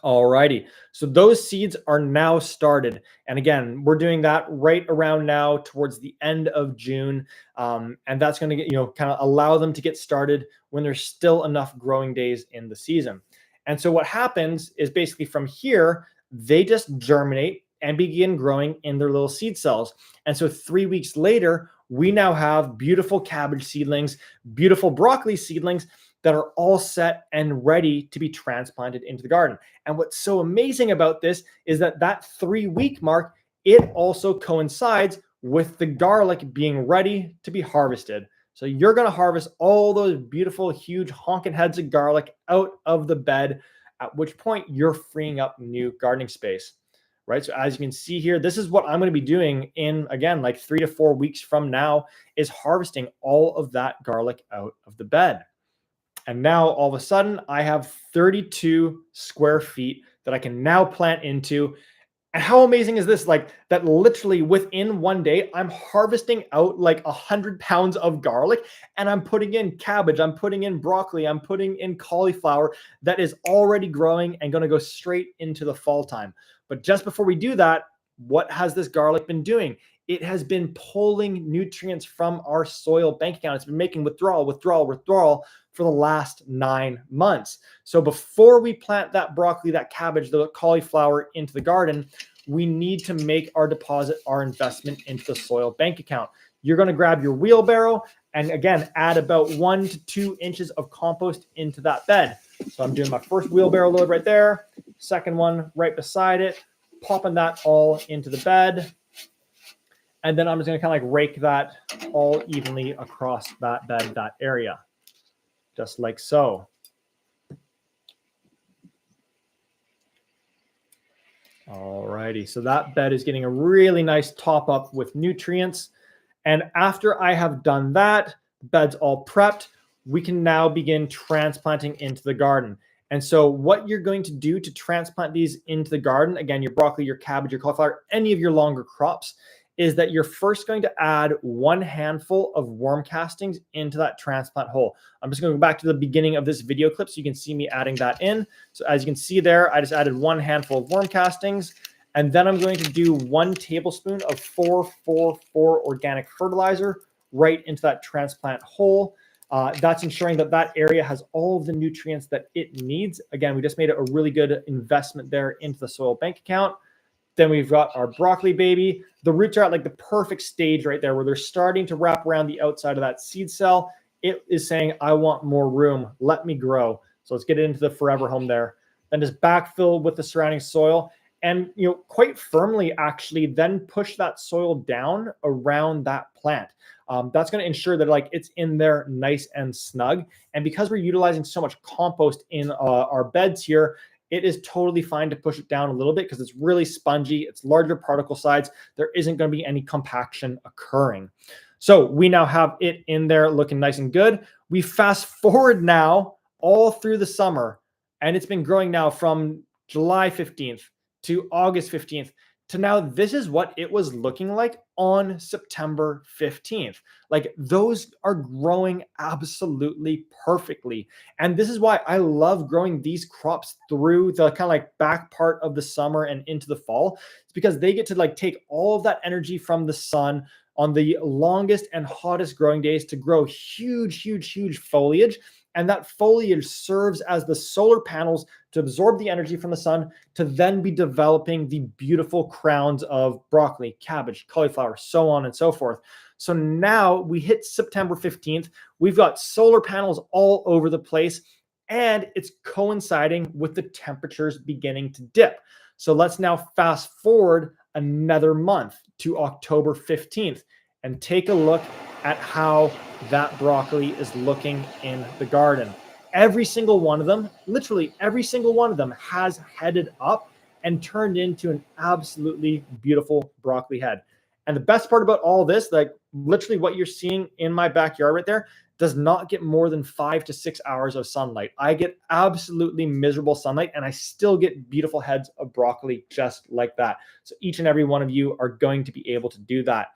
Alrighty, so those seeds are now started, and again, we're doing that right around now towards the end of June, and that's going to get kind of allow them to get started when there's still enough growing days in the season. And so what happens is basically from here they just germinate and begin growing in their little seed cells. And so 3 weeks later, we now have beautiful cabbage seedlings, beautiful broccoli seedlings that are all set and ready to be transplanted into the garden. And what's so amazing about this is that that 3 week mark, it also coincides with the garlic being ready to be harvested. So you're going to harvest all those beautiful, huge honking heads of garlic out of the bed, at which point you're freeing up new gardening space, right? So as you can see here, this is what I'm going to be doing in, again, like 3 to 4 weeks from now, is harvesting all of that garlic out of the bed. And now all of a sudden I have 32 square feet that I can now plant into. And how amazing is this? Like that literally within one day, I'm harvesting out like 100 pounds of garlic, and I'm putting in cabbage, I'm putting in broccoli, I'm putting in cauliflower that is already growing and going to go straight into the fall time. But just before we do that, what has this garlic been doing? It has been pulling nutrients from our soil bank account. It's been making withdrawal for the last 9 months. So before we plant that broccoli, that cabbage, the cauliflower into the garden, we need to make our deposit, our investment into the soil bank account. You're going to grab your wheelbarrow and again, add about 1 to 2 inches of compost into that bed. So I'm doing my first wheelbarrow load right there, second one right beside it, popping that all into the bed. And then I'm just going to kind of like rake that all evenly across that bed, that area, just like so. Alrighty, so that bed is getting a really nice top up with nutrients. And after I have done that, the bed's all prepped, we can now begin transplanting into the garden. And so what you're going to do to transplant these into the garden, again, your broccoli, your cabbage, your cauliflower, any of your longer crops, is that you're first going to add 1 handful of worm castings into that transplant hole. I'm just going to go back to the beginning of this video clip so you can see me adding that in. So as you can see there, I just added 1 handful of worm castings, and then I'm going to do 1 tablespoon of 4-4-4 organic fertilizer right into that transplant hole. That's ensuring that that area has all of the nutrients that it needs. Again, we just made a really good investment there into the soil bank account. Then we've got our broccoli baby. The roots are at like the perfect stage right there where they're starting to wrap around the outside of that seed cell. It is saying, I want more room. Let me grow. So let's get it into the forever home there. Then just backfill with the surrounding soil and, quite firmly actually then push that soil down around that plant. That's going to ensure that like it's in there nice and snug. And because we're utilizing so much compost in our beds here, it is totally fine to push it down a little bit because it's really spongy. It's larger particle size. There isn't going to be any compaction occurring. So we now have it in there looking nice and good. We fast forward now all through the summer, and it's been growing now from July 15th to August 15th to now. This is what it was looking like on September 15th. Like those are growing absolutely perfectly. And this is why I love growing these crops through the kind of like back part of the summer and into the fall. It's because they get to like take all of that energy from the sun on the longest and hottest growing days to grow huge foliage. And that foliage serves as the solar panels to absorb the energy from the sun to then be developing the beautiful crowns of broccoli, cabbage, cauliflower, so on and so forth. So now we hit September 15th. We've got solar panels all over the place, and it's coinciding with the temperatures beginning to dip. So let's now fast forward another month to October 15th and take a look at how that broccoli is looking in the garden. Every single one of them, literally every single one of them, has headed up and turned into an absolutely beautiful broccoli head. And the best part about all this, like literally what you're seeing in my backyard right there, does not get more than 5 to 6 hours of sunlight. I get absolutely miserable sunlight, and I still get beautiful heads of broccoli just like that. So each and every one of you are going to be able to do that.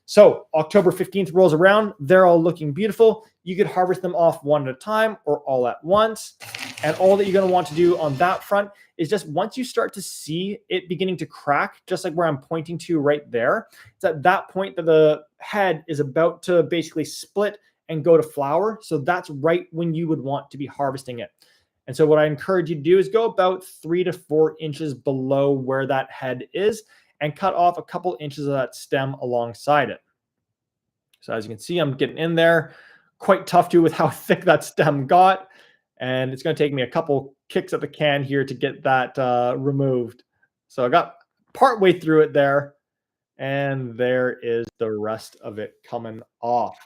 So October 15th rolls around, they're all looking beautiful. You could harvest them off one at a time or all at once. And all that you're going to want to do on that front is just once you start to see it beginning to crack, just like where I'm pointing to right there, it's at that point that the head is about to basically split and go to flower. So that's right when you would want to be harvesting it. And so what I encourage you to do is go about 3 to 4 inches below where that head is and cut off a couple inches of that stem alongside it. So as you can see, I'm getting in there. Quite tough too with how thick that stem got. And it's going to take me a couple kicks at the can here to get that removed. So I got part way through it there. And there is the rest of it coming off.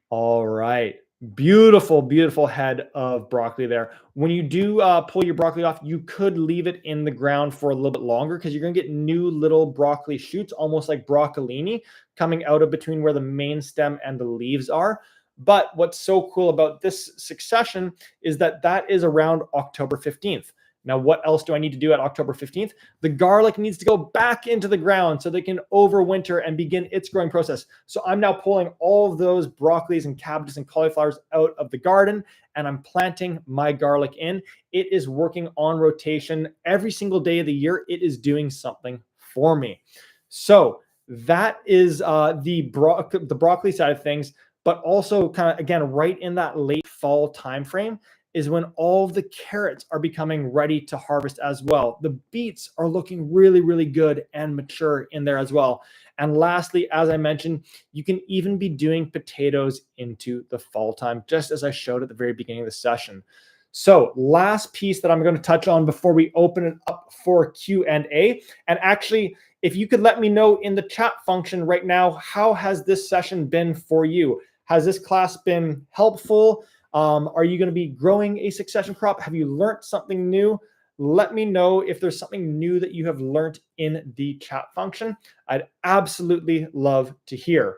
All right. Beautiful, beautiful head of broccoli there. When you do pull your broccoli off, you could leave it in the ground for a little bit longer because you're going to get new little broccoli shoots, almost like broccolini, coming out of between where the main stem and the leaves are. But what's so cool about this succession is that that is around October 15th. Now, what else do I need to do at October 15th? The garlic needs to go back into the ground so they can overwinter and begin its growing process. So I'm now pulling all of those broccolis and cabbages and cauliflowers out of the garden, and I'm planting my garlic in. It is working on rotation every single day of the year. It is doing something for me. So that is the broccoli side of things, but also kind of, again, right in that late fall time frame is when all of the carrots are becoming ready to harvest as well. The beets are looking really, really good and mature in there as well. And lastly, as I mentioned, you can even be doing potatoes into the fall time, just as I showed at the very beginning of the session. So last piece that I'm going to touch on before we open it up for Q&A. And actually, if you could let me know in the chat function right now, how has this session been for you? Has this class been helpful? Are you going to be growing a succession crop? Have you learned something new? Let me know if there's something new that you have learned in the chat function. I'd absolutely love to hear.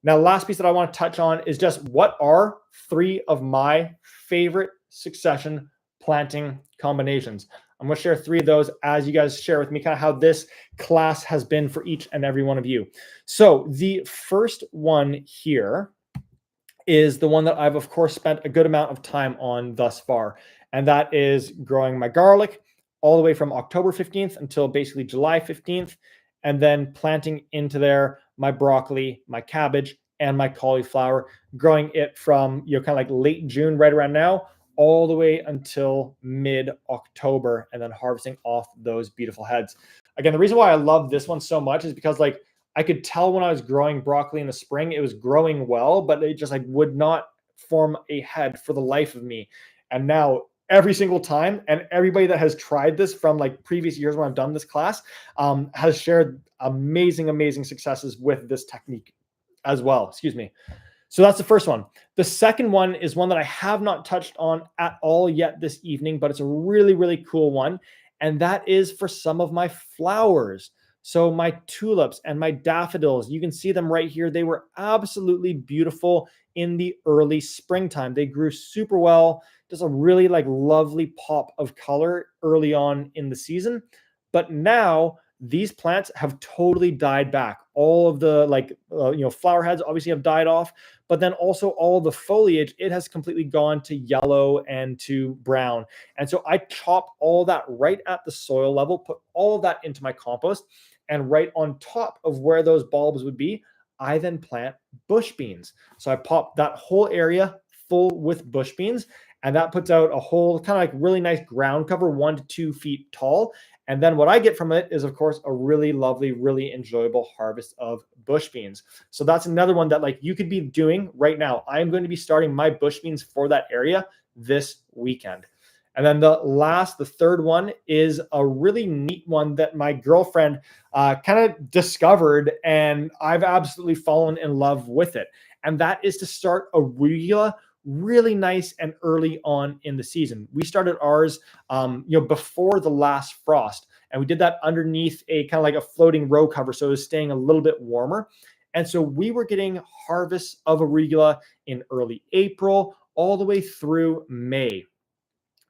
Now, last piece that I want to touch on is just what are 3 of my favorite succession planting combinations. I'm going to share 3 of those as you guys share with me kind of how this class has been for each and every one of you. So the first one here is the one that I've, of course, spent a good amount of time on thus far. And that is growing my garlic all the way from October 15th until basically July 15th. And then planting into there my broccoli, my cabbage, and my cauliflower, growing it from, kind of like late June, right around now, all the way until mid-October, and then harvesting off those beautiful heads. Again, the reason why I love this one so much is because I could tell when I was growing broccoli in the spring, it was growing well, but it just would not form a head for the life of me. And now every single time, and everybody that has tried this from previous years when I've done this class has shared amazing, amazing successes with this technique as well. Excuse me. So that's the first one. The second one is one that I have not touched on at all yet this evening, but it's a really, really cool one. And that is for some of my flowers. So my tulips and my daffodils, you can see them right here. They were absolutely beautiful in the early springtime. They grew super well. Just a really lovely pop of color early on in the season. But now these plants have totally died back. All of the flower heads obviously have died off, but then also all the foliage, it has completely gone to yellow and to brown. And so I chopped all that right at the soil level, put all of that into my compost, and right on top of where those bulbs would be, I then plant bush beans. So I pop that whole area full with bush beans, and that puts out a whole kind of really nice ground cover, 1 to 2 feet tall. And then what I get from it is, of course, a really lovely, really enjoyable harvest of bush beans. So that's another one that you could be doing right now. I'm going to be starting my bush beans for that area this weekend. And then the third one is a really neat one that my girlfriend kind of discovered, and I've absolutely fallen in love with it. And that is to start arugula really nice and early on in the season. We started ours, before the last frost, and we did that underneath a kind of a floating row cover, so it was staying a little bit warmer. And so we were getting harvests of arugula in early April all the way through May.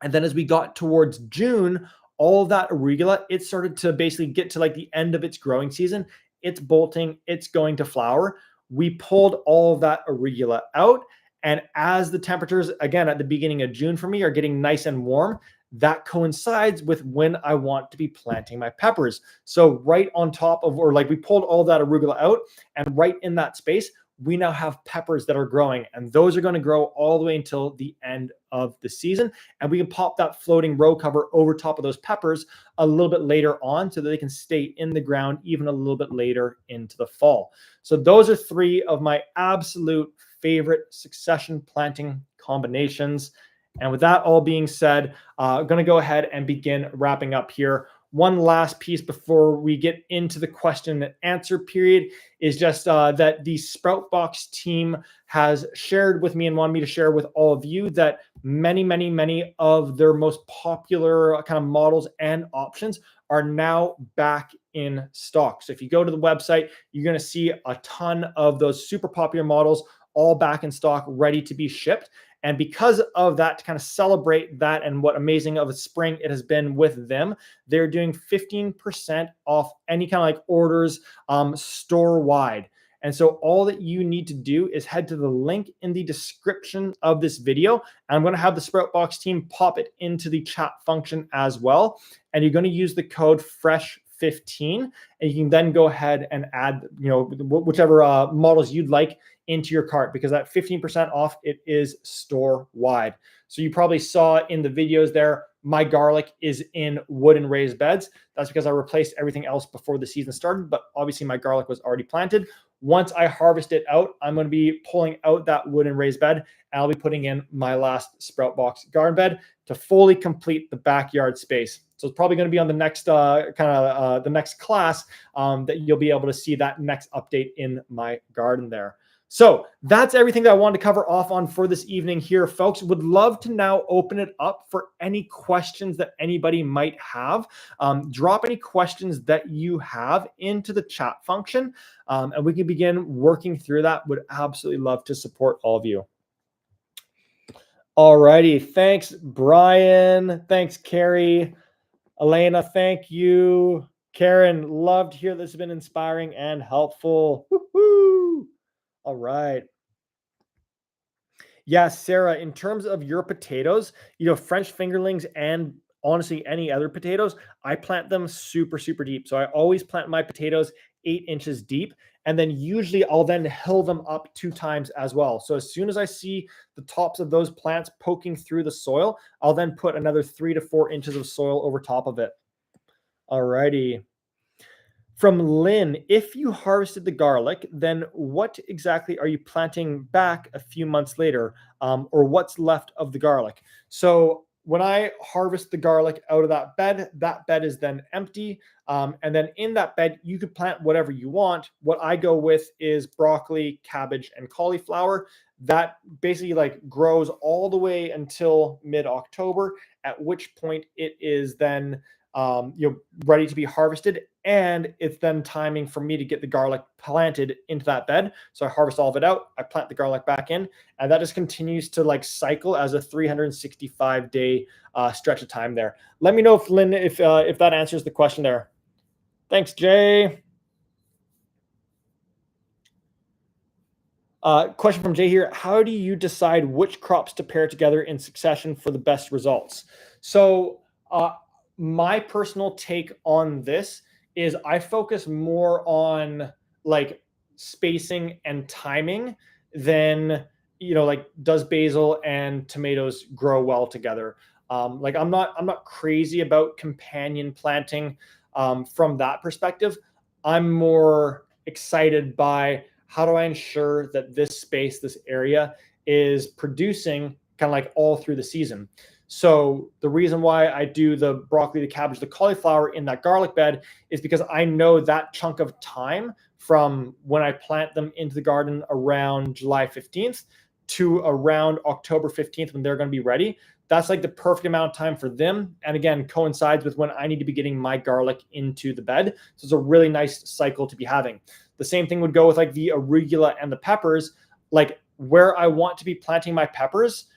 And then as we got towards June, all of that arugula, it started to basically get to the end of its growing season, it's bolting, it's going to flower. We pulled all of that arugula out. And as the temperatures, again, at the beginning of June for me are getting nice and warm, that coincides with when I want to be planting my peppers. So right on top of, or like we pulled all that arugula out, and right in that space, we now have peppers that are growing, and those are going to grow all the way until the end of the season. And we can pop that floating row cover over top of those peppers a little bit later on so that they can stay in the ground even a little bit later into the fall. So those are three of my absolute favorite succession planting combinations. And with that all being said, I'm going to go ahead and begin wrapping up here. One last piece before we get into the question and answer period is just that the Sproutbox team has shared with me and wanted me to share with all of you that many of their most popular kind of models and options are now back in stock. So if you go to the website, you're going to see a ton of those super popular models all back in stock, ready to be shipped. And because of that, to kind of celebrate that and what amazing of a spring it has been with them, they're doing 15% off any kind of like orders store wide. And so all that you need to do is head to the link in the description of this video. And I'm going to have the Sproutbox team pop it into the chat function as well. And you're going to use the code FRESH15, and you can then go ahead and add, whichever models you'd like into your cart, because that 15% off, it is store wide. So you probably saw in the videos there, my garlic is in wooden raised beds. That's because I replaced everything else before the season started, but obviously my garlic was already planted. Once I harvest it out, I'm going to be pulling out that wooden raised bed, and I'll be putting in my last Sproutbox garden bed to fully complete the backyard space. So it's probably going to be on the next the next class that you'll be able to see that next update in my garden there. So that's everything that I wanted to cover off on for this evening here, folks. Would love to now open it up for any questions that anybody might have. Drop any questions that you have into the chat function, and we can begin working through that. Would absolutely love to support all of you. All righty. Thanks, Brian. Thanks, Carrie. Elena, thank you. Karen, love to hear this has been inspiring and helpful. Woo-hoo! All right. Yeah, Sarah, in terms of your potatoes, French fingerlings and honestly any other potatoes, I plant them super deep. So I always plant my potatoes 8 inches deep. And then usually I'll then hill them up 2 times as well. So as soon as I see the tops of those plants poking through the soil, I'll then put another 3 to 4 inches of soil over top of it. All righty. From Lynn, if you harvested the garlic, then what exactly are you planting back a few months later, or what's left of the garlic? So when I harvest the garlic out of that bed is then empty. And then in that bed, you could plant whatever you want. What I go with is broccoli, cabbage, and cauliflower. That basically like grows all the way until mid-October, at which point it is then ready to be harvested. And it's then timing for me to get the garlic planted into that bed. So I harvest all of it out, I plant the garlic back in, and that just continues to like cycle as a 365-day stretch of time there. Let me know if Lynn, if that answers the question there. Thanks, Jay. Question from Jay here. How do you decide which crops to pair together in succession for the best results? So my personal take on this is I focus more on like spacing and timing than, like does basil and tomatoes grow well together? Like I'm not crazy about companion planting from that perspective. I'm more excited by how do I ensure that this space, this area is producing kind of like all through the season. So the reason why I do the broccoli, the cabbage, the cauliflower in that garlic bed is because I know that chunk of time from when I plant them into the garden around July 15th to around October 15th when they're going to be ready. That's like the perfect amount of time for them. And again, coincides with when I need to be getting my garlic into the bed. So it's a really nice cycle to be having. The same thing would go with like the arugula and the peppers, like where I want to be planting my peppers.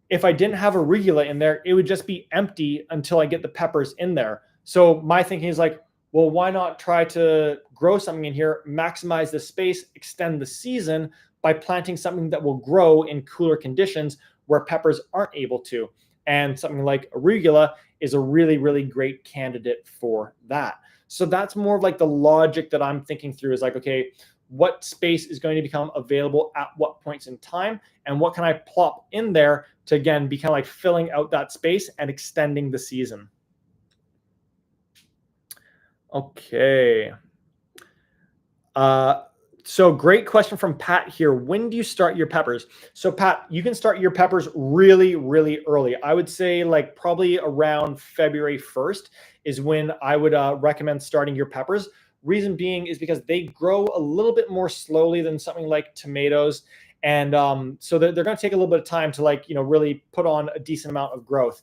If I didn't have arugula in there, it would just be empty until I get the peppers in there. So my thinking is like, well, why not try to grow something in here, maximize the space, extend the season by planting something that will grow in cooler conditions where peppers aren't able to. And something like arugula is a really, really great candidate for that. So that's more of like the logic that I'm thinking through is like, okay, what space is going to become available at what points in time, and what can I plop in there to again be kind of like filling out that space and extending the season. Okay. Uh, so great question from Pat here. When do you start your peppers? So Pat, you can start your peppers really, really early. I would say like probably around February 1st is when I would recommend starting your peppers. Reason being is because they grow a little bit more slowly than something like tomatoes. And so they're going to take a little bit of time to like, really put on a decent amount of growth.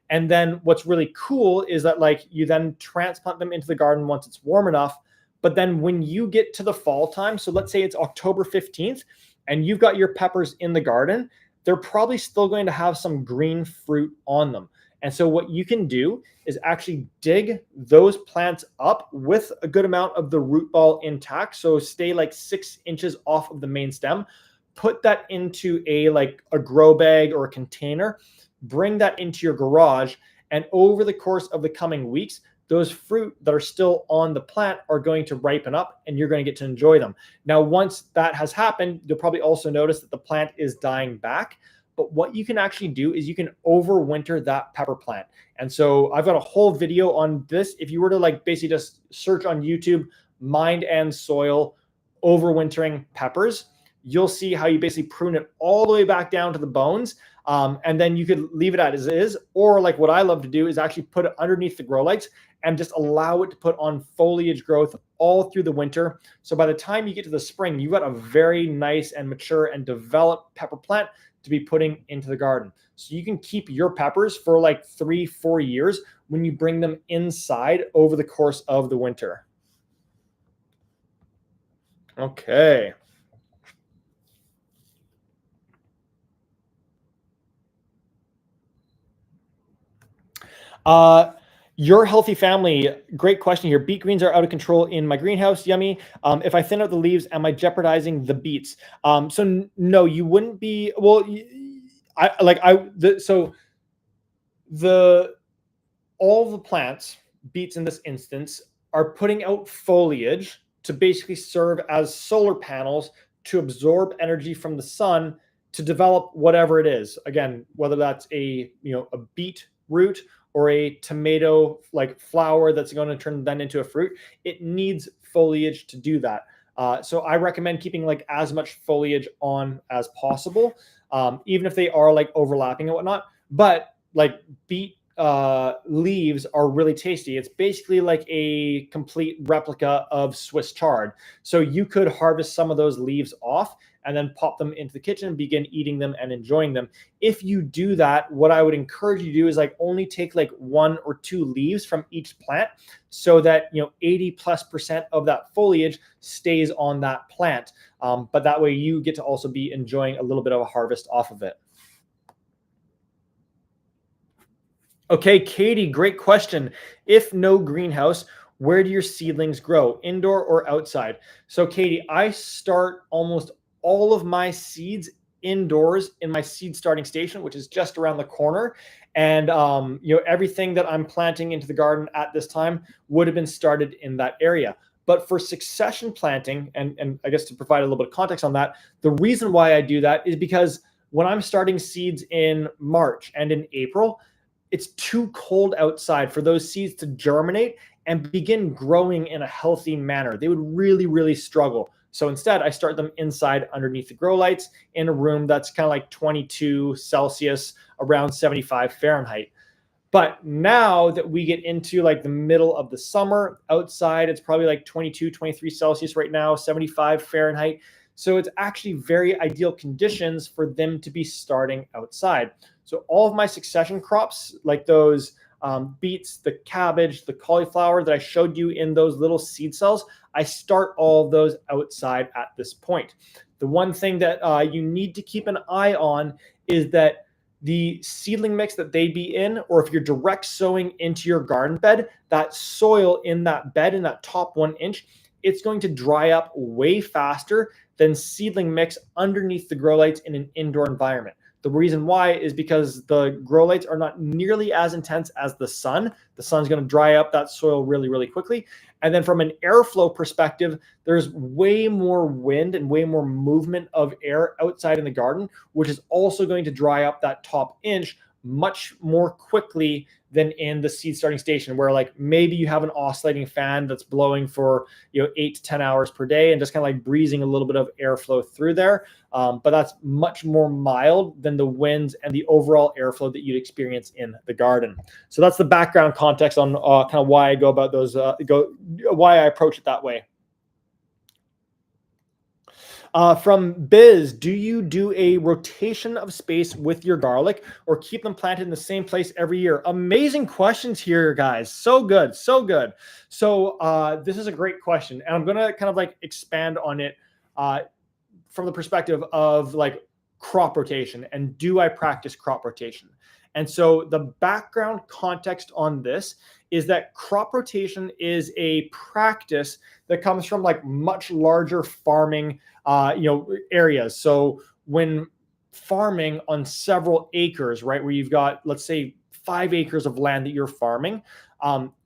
And then what's really cool is that like you then transplant them into the garden once it's warm enough. But then when you get to the fall time, so let's say it's October 15th and you've got your peppers in the garden, they're probably still going to have some green fruit on them. And so what you can do is actually dig those plants up with a good amount of the root ball intact. So stay like 6 inches off of the main stem, put that into a grow bag or a container, bring that into your garage. And over the course of the coming weeks, those fruit that are still on the plant are going to ripen up and you're going to get to enjoy them. Now, once that has happened, you'll probably also notice that the plant is dying back. But what you can actually do is you can overwinter that pepper plant. And so I've got a whole video on this. If you were to like basically just search on YouTube, mind and soil overwintering peppers, you'll see how you basically prune it all the way back down to the bones. And then you could leave it as is, or like what I love to do is actually put it underneath the grow lights and just allow it to put on foliage growth all through the winter. So by the time you get to the spring, you've got a very nice and mature and developed pepper plant to be putting into the garden. So you can keep your peppers for like 3-4 years when you bring them inside over the course of the winter. Okay. Your healthy family, great question here. Beet greens are out of control in my greenhouse. Yummy. If I thin out the leaves, am I jeopardizing the beets? No, you wouldn't be. Well, so the all the plants, beets in this instance, are putting out foliage to basically serve as solar panels to absorb energy from the sun to develop whatever it is. Again, whether that's a beet root or a tomato like flower that's going to turn then into a fruit, it needs foliage to do that. So I recommend keeping like as much foliage on as possible, even if they are like overlapping and whatnot. But like beet leaves are really tasty. It's basically like a complete replica of Swiss chard. So you could harvest some of those leaves off and then pop them into the kitchen and begin eating them and enjoying them. If you do that, what I would encourage you to do is like only take like 1 or 2 leaves from each plant so that 80+% of that foliage stays on that plant. But that way you get to also be enjoying a little bit of a harvest off of it. Okay, Katie, great question. If no greenhouse, where do your seedlings grow, indoor or outside? So, Katie, I start almost all of my seeds indoors in my seed starting station, which is just around the corner. And everything that I'm planting into the garden at this time would have been started in that area. But for succession planting, and I guess to provide a little bit of context on that, the reason why I do that is because when I'm starting seeds in March and in April, it's too cold outside for those seeds to germinate and begin growing in a healthy manner. They would really, really struggle. So instead, I start them inside underneath the grow lights in a room that's kind of like 22 Celsius, around 75 Fahrenheit. But now that we get into like the middle of the summer, outside, it's probably like 22, 23 Celsius right now, 75 Fahrenheit. So it's actually very ideal conditions for them to be starting outside. So all of my succession crops, like those beets, the cabbage, the cauliflower that I showed you in those little seed cells, I start all of those outside at this point. The one thing that you need to keep an eye on is that the seedling mix that they'd be in, or if you're direct sowing into your garden bed, that soil in that bed, in that top 1 inch, it's going to dry up way faster than seedling mix underneath the grow lights in an indoor environment. The reason why is because the grow lights are not nearly as intense as the sun. The sun's going to dry up that soil really, really quickly. And then from an airflow perspective, there's way more wind and way more movement of air outside in the garden, which is also going to dry up that top inch much more quickly than in the seed starting station, where like maybe you have an oscillating fan that's blowing for 8 to 10 hours per day and just kind of like breezing a little bit of airflow through there. But that's much more mild than the winds and the overall airflow that you'd experience in the garden. So that's the background context on kind of why I go about those, why I approach it that way. From Biz, do you do a rotation of space with your garlic or keep them planted in the same place every year? Amazing questions here, guys. So good, so good. So this is a great question, and I'm going to kind of like expand on it from the perspective of like crop rotation and do I practice crop rotation? And so the background context on this is that crop rotation is a practice that comes from like much larger farming areas. So when farming on several acres, right, where you've got, let's say, 5 acres of land that you're farming,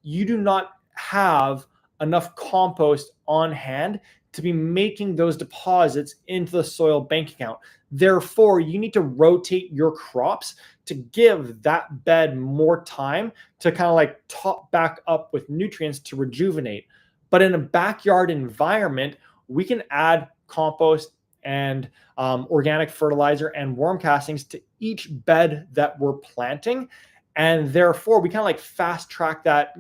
you do not have enough compost on hand to be making those deposits into the soil bank account. Therefore, you need to rotate your crops to give that bed more time to kind of like top back up with nutrients to rejuvenate. But in a backyard environment, we can add compost and organic fertilizer and worm castings to each bed that we're planting. And therefore, we kind of like fast track that,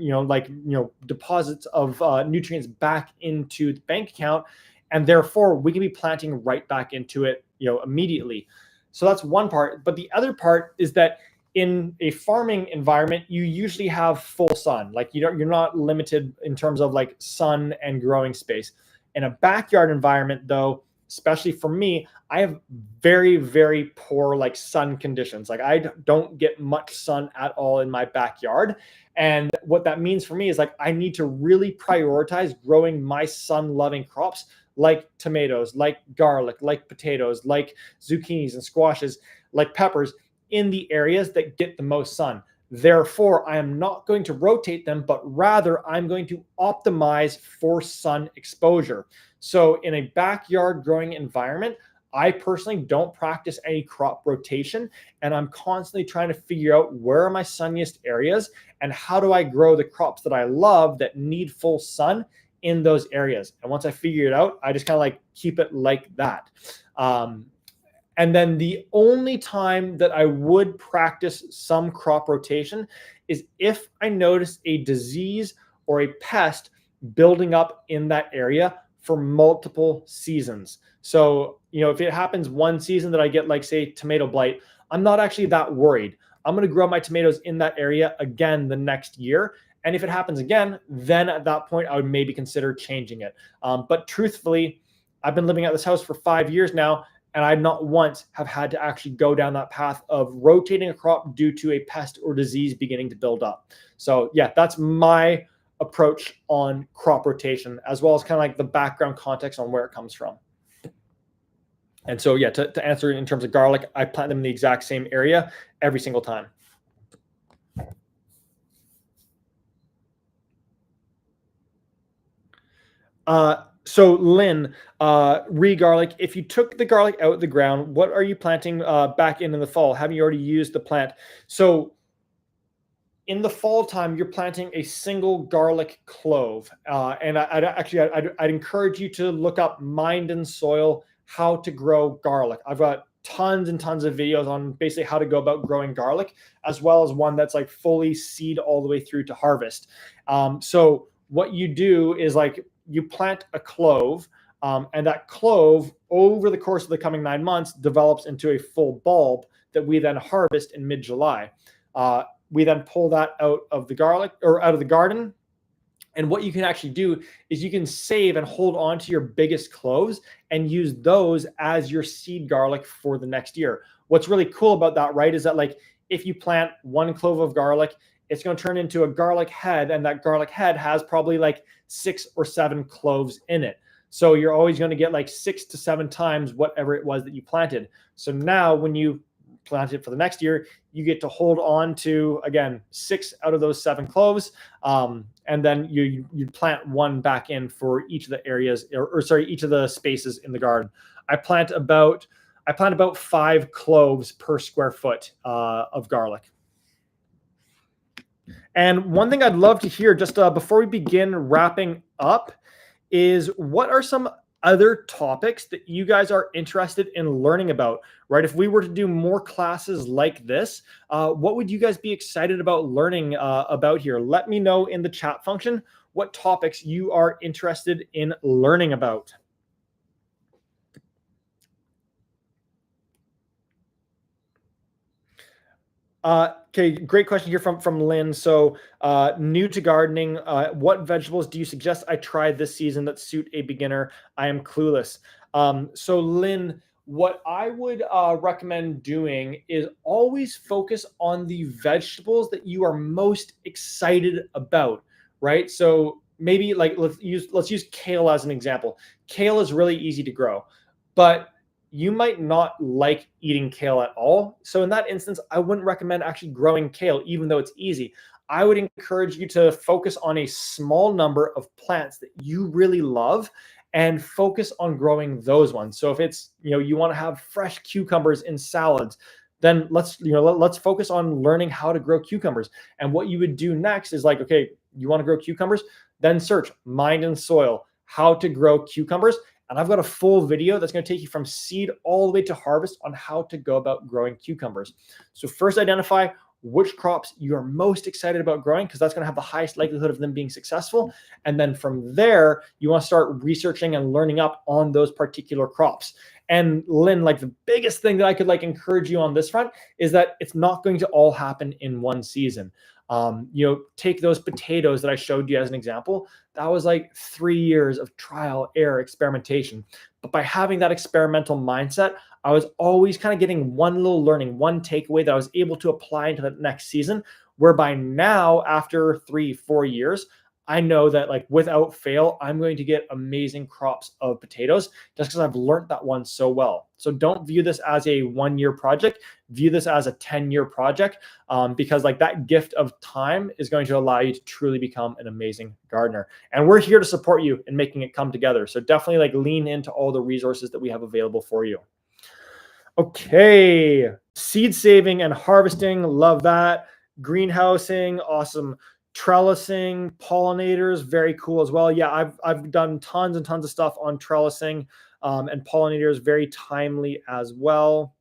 deposits of nutrients back into the bank account. And therefore, we can be planting right back into it, immediately. So that's one part. But the other part is that in a farming environment, you usually have full sun. Like you're not limited in terms of like sun and growing space. In a backyard environment, though, especially for me, I have very, very poor like sun conditions. Like I don't get much sun at all in my backyard. And what that means for me is like I need to really prioritize growing my sun-loving crops like tomatoes, like garlic, like potatoes, like zucchinis and squashes, like peppers in the areas that get the most sun. Therefore, I am not going to rotate them, but rather I'm going to optimize for sun exposure. So in a backyard growing environment, I personally don't practice any crop rotation, and I'm constantly trying to figure out where are my sunniest areas and how do I grow the crops that I love that need full sun in those areas. And once I figure it out, I just kind of like keep it like that. And then the only time that I would practice some crop rotation is if I notice a disease or a pest building up in that area for multiple seasons. So, if it happens one season that I get like, say, tomato blight, I'm not actually that worried. I'm going to grow my tomatoes in that area again the next year. And if it happens again, then at that point, I would maybe consider changing it. But truthfully, I've been living at this house for 5 years now, and I not once have had to actually go down that path of rotating a crop due to a pest or disease beginning to build up. So yeah, that's my approach on crop rotation, as well as kind of like the background context on where it comes from. And so yeah, to answer in terms of garlic, I plant them in the exact same area every single time. So Lynn, garlic, if you took the garlic out of the ground, what are you planting back in the fall? Have you already used the plant? So in the fall time, you're planting a single garlic clove. And I'd encourage you to look up Mind and Soil, how to grow garlic. I've got tons and tons of videos on basically how to go about growing garlic, as well as one that's like fully seed all the way through to harvest. So what you do is like you plant a clove, and that clove over the course of the coming 9 months develops into a full bulb that we then harvest in mid-July. We then pull that out of the garlic or out of the garden. And what you can actually do is you can save and hold on to your biggest cloves and use those as your seed garlic for the next year. What's really cool about that, right, is that like if you plant 1 clove of garlic, it's going to turn into a garlic head, and that garlic head has probably like 6 or 7 cloves in it. So you're always going to get like 6 to 7 times whatever it was that you planted. So now when you plant it for the next year, you get to hold on to, again, 6 out of those 7 cloves, and then you plant one back in for each of the areas, or sorry, each of the spaces in the garden. I plant about 5 cloves per square foot of garlic. And one thing I'd love to hear just before we begin wrapping up is, what are some other topics that you guys are interested in learning about, right? If we were to do more classes like this, what would you guys be excited about learning about here? Let me know in the chat function what topics you are interested in learning about. Okay, great question here from Lynn. So, new to gardening, what vegetables do you suggest I try this season that suit a beginner? I am clueless. So, Lynn, what I would recommend doing is always focus on the vegetables that you are most excited about, right? So maybe like let's use kale as an example. Kale is really easy to grow, but you might not like eating kale at all. So in that instance, I wouldn't recommend actually growing kale, even though it's easy. I would encourage you to focus on a small number of plants that you really love and focus on growing those ones. So if it's, you want to have fresh cucumbers in salads, then let's focus on learning how to grow cucumbers. And what you would do next is like, okay, you want to grow cucumbers, then search Mind and Soil, how to grow cucumbers. And I've got a full video that's going to take you from seed all the way to harvest on how to go about growing cucumbers. So first, identify which crops you are most excited about growing, because that's going to have the highest likelihood of them being successful. And then from there, you want to start researching and learning up on those particular crops. And Lynn, like the biggest thing that I could encourage you on this front is that it's not going to all happen in one season. Take those potatoes that I showed you as an example. That was like 3 years of trial, error, experimentation. But by having that experimental mindset, I was always kind of getting one little learning, one takeaway that I was able to apply into the next season, whereby now, after 3-4 years, I know that without fail, I'm going to get amazing crops of potatoes just because I've learned that one so well. So don't view this as a 1-year project. View this as a 10-year project, because that gift of time is going to allow you to truly become an amazing gardener. And we're here to support you in making it come together. So definitely lean into all the resources that we have available for you. Okay, seed saving and harvesting, love that. Greenhousing, awesome. Trellising, pollinators, very cool as well. Yeah, I've done tons and tons of stuff on trellising, and pollinators, very timely as well.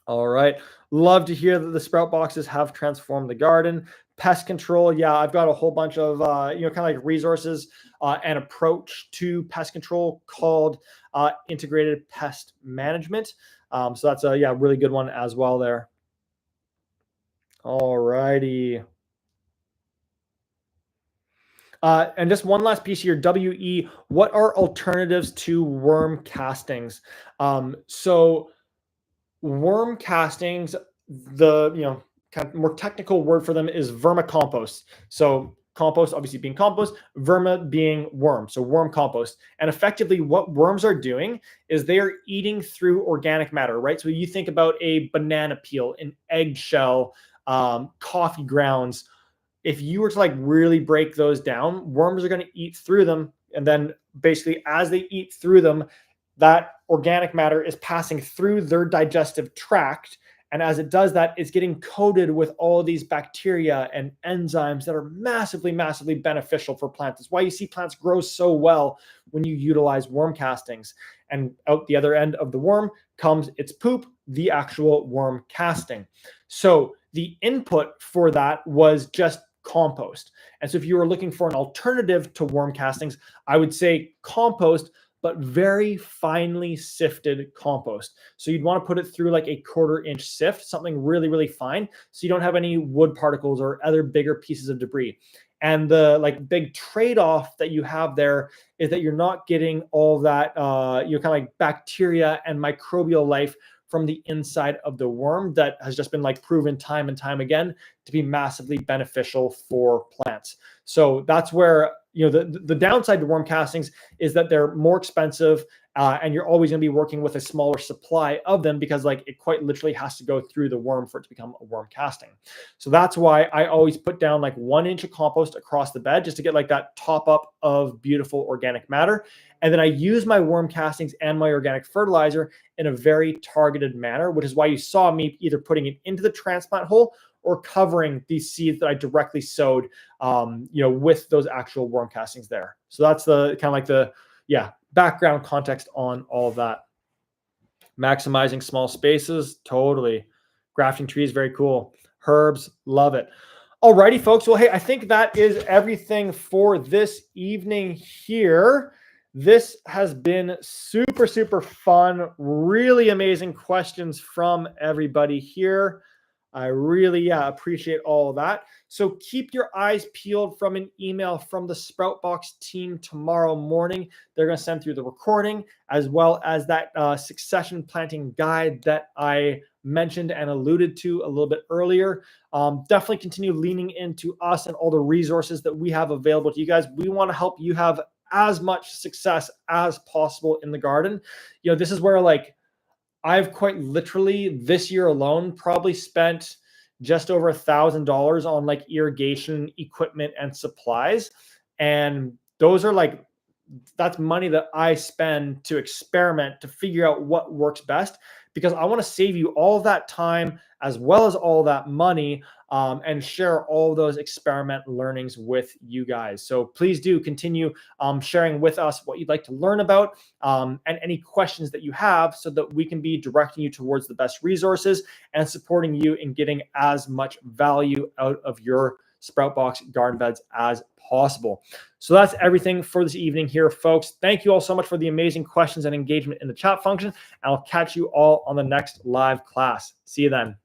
All right, love to hear that the sprout boxes have transformed the garden. Pest control, yeah, I've got a whole bunch of kind of resources and approach to pest control called integrated pest management. So that's a really good one as well there. All righty. And just one last piece here, WE, what are alternatives to worm castings? So worm castings, the kind of more technical word for them is vermicompost. So compost obviously being compost, verma being worm, so worm compost. And effectively what worms are doing is they are eating through organic matter, right? So you think about a banana peel, an eggshell, coffee grounds. If you were to really break those down, worms are going to eat through them. And then basically as they eat through them, that organic matter is passing through their digestive tract. And as it does that, it's getting coated with all of these bacteria and enzymes that are massively, massively beneficial for plants. That's why you see plants grow so well when you utilize worm castings. And out the other end of the worm comes its poop, the actual worm casting. So the input for that was just compost. And so if you were looking for an alternative to worm castings, I would say compost, but very finely sifted compost. So you'd want to put it through a 1/4-inch sift, something really, really fine, so you don't have any wood particles or other bigger pieces of debris. And the like big trade-off that you have there is that you're not getting all that you're kind of like bacteria and microbial life from the inside of the worm that has just been like proven time and time again to be massively beneficial for plants. So that's where, you know, the downside to worm castings is that they're more expensive, and you're always going to be working with a smaller supply of them because like it quite literally has to go through the worm for it to become a worm casting. So that's why I always put down like 1 inch of compost across the bed just to get like that top up of beautiful organic matter. And then I use my worm castings and my organic fertilizer in a very targeted manner, which is why you saw me either putting it into the transplant hole or covering these seeds that I directly sowed, you know, with those actual worm castings there. So that's the kind of like the, background context on all of that. Maximizing small spaces, totally. Grafting trees, very cool. Herbs, love it. Alrighty, folks. Well, hey, I think that is everything for this evening here. This has been super, super fun. Really amazing questions from everybody here. I really appreciate all of that. So keep your eyes peeled from an email from the Sproutbox team tomorrow morning. They're going to send through the recording as well as that succession planting guide that I mentioned and alluded to a little bit earlier. Definitely continue leaning into us and all the resources that we have available to you guys. We want to help you have as much success as possible in the garden. You know, this is where like I've quite literally this year alone probably spent just over $1,000 on like irrigation equipment and supplies. And those are like, that's money that I spend to experiment to figure out what works best, because I want to save you all that time as well as all that money, and share all those experiment learnings with you guys. So please do continue sharing with us what you'd like to learn about, and any questions that you have so that we can be directing you towards the best resources and supporting you in getting as much value out of your Sproutbox garden beds as possible. So that's everything for this evening here, folks. Thank you all so much for the amazing questions and engagement in the chat function. I'll catch you all on the next live class. See you then.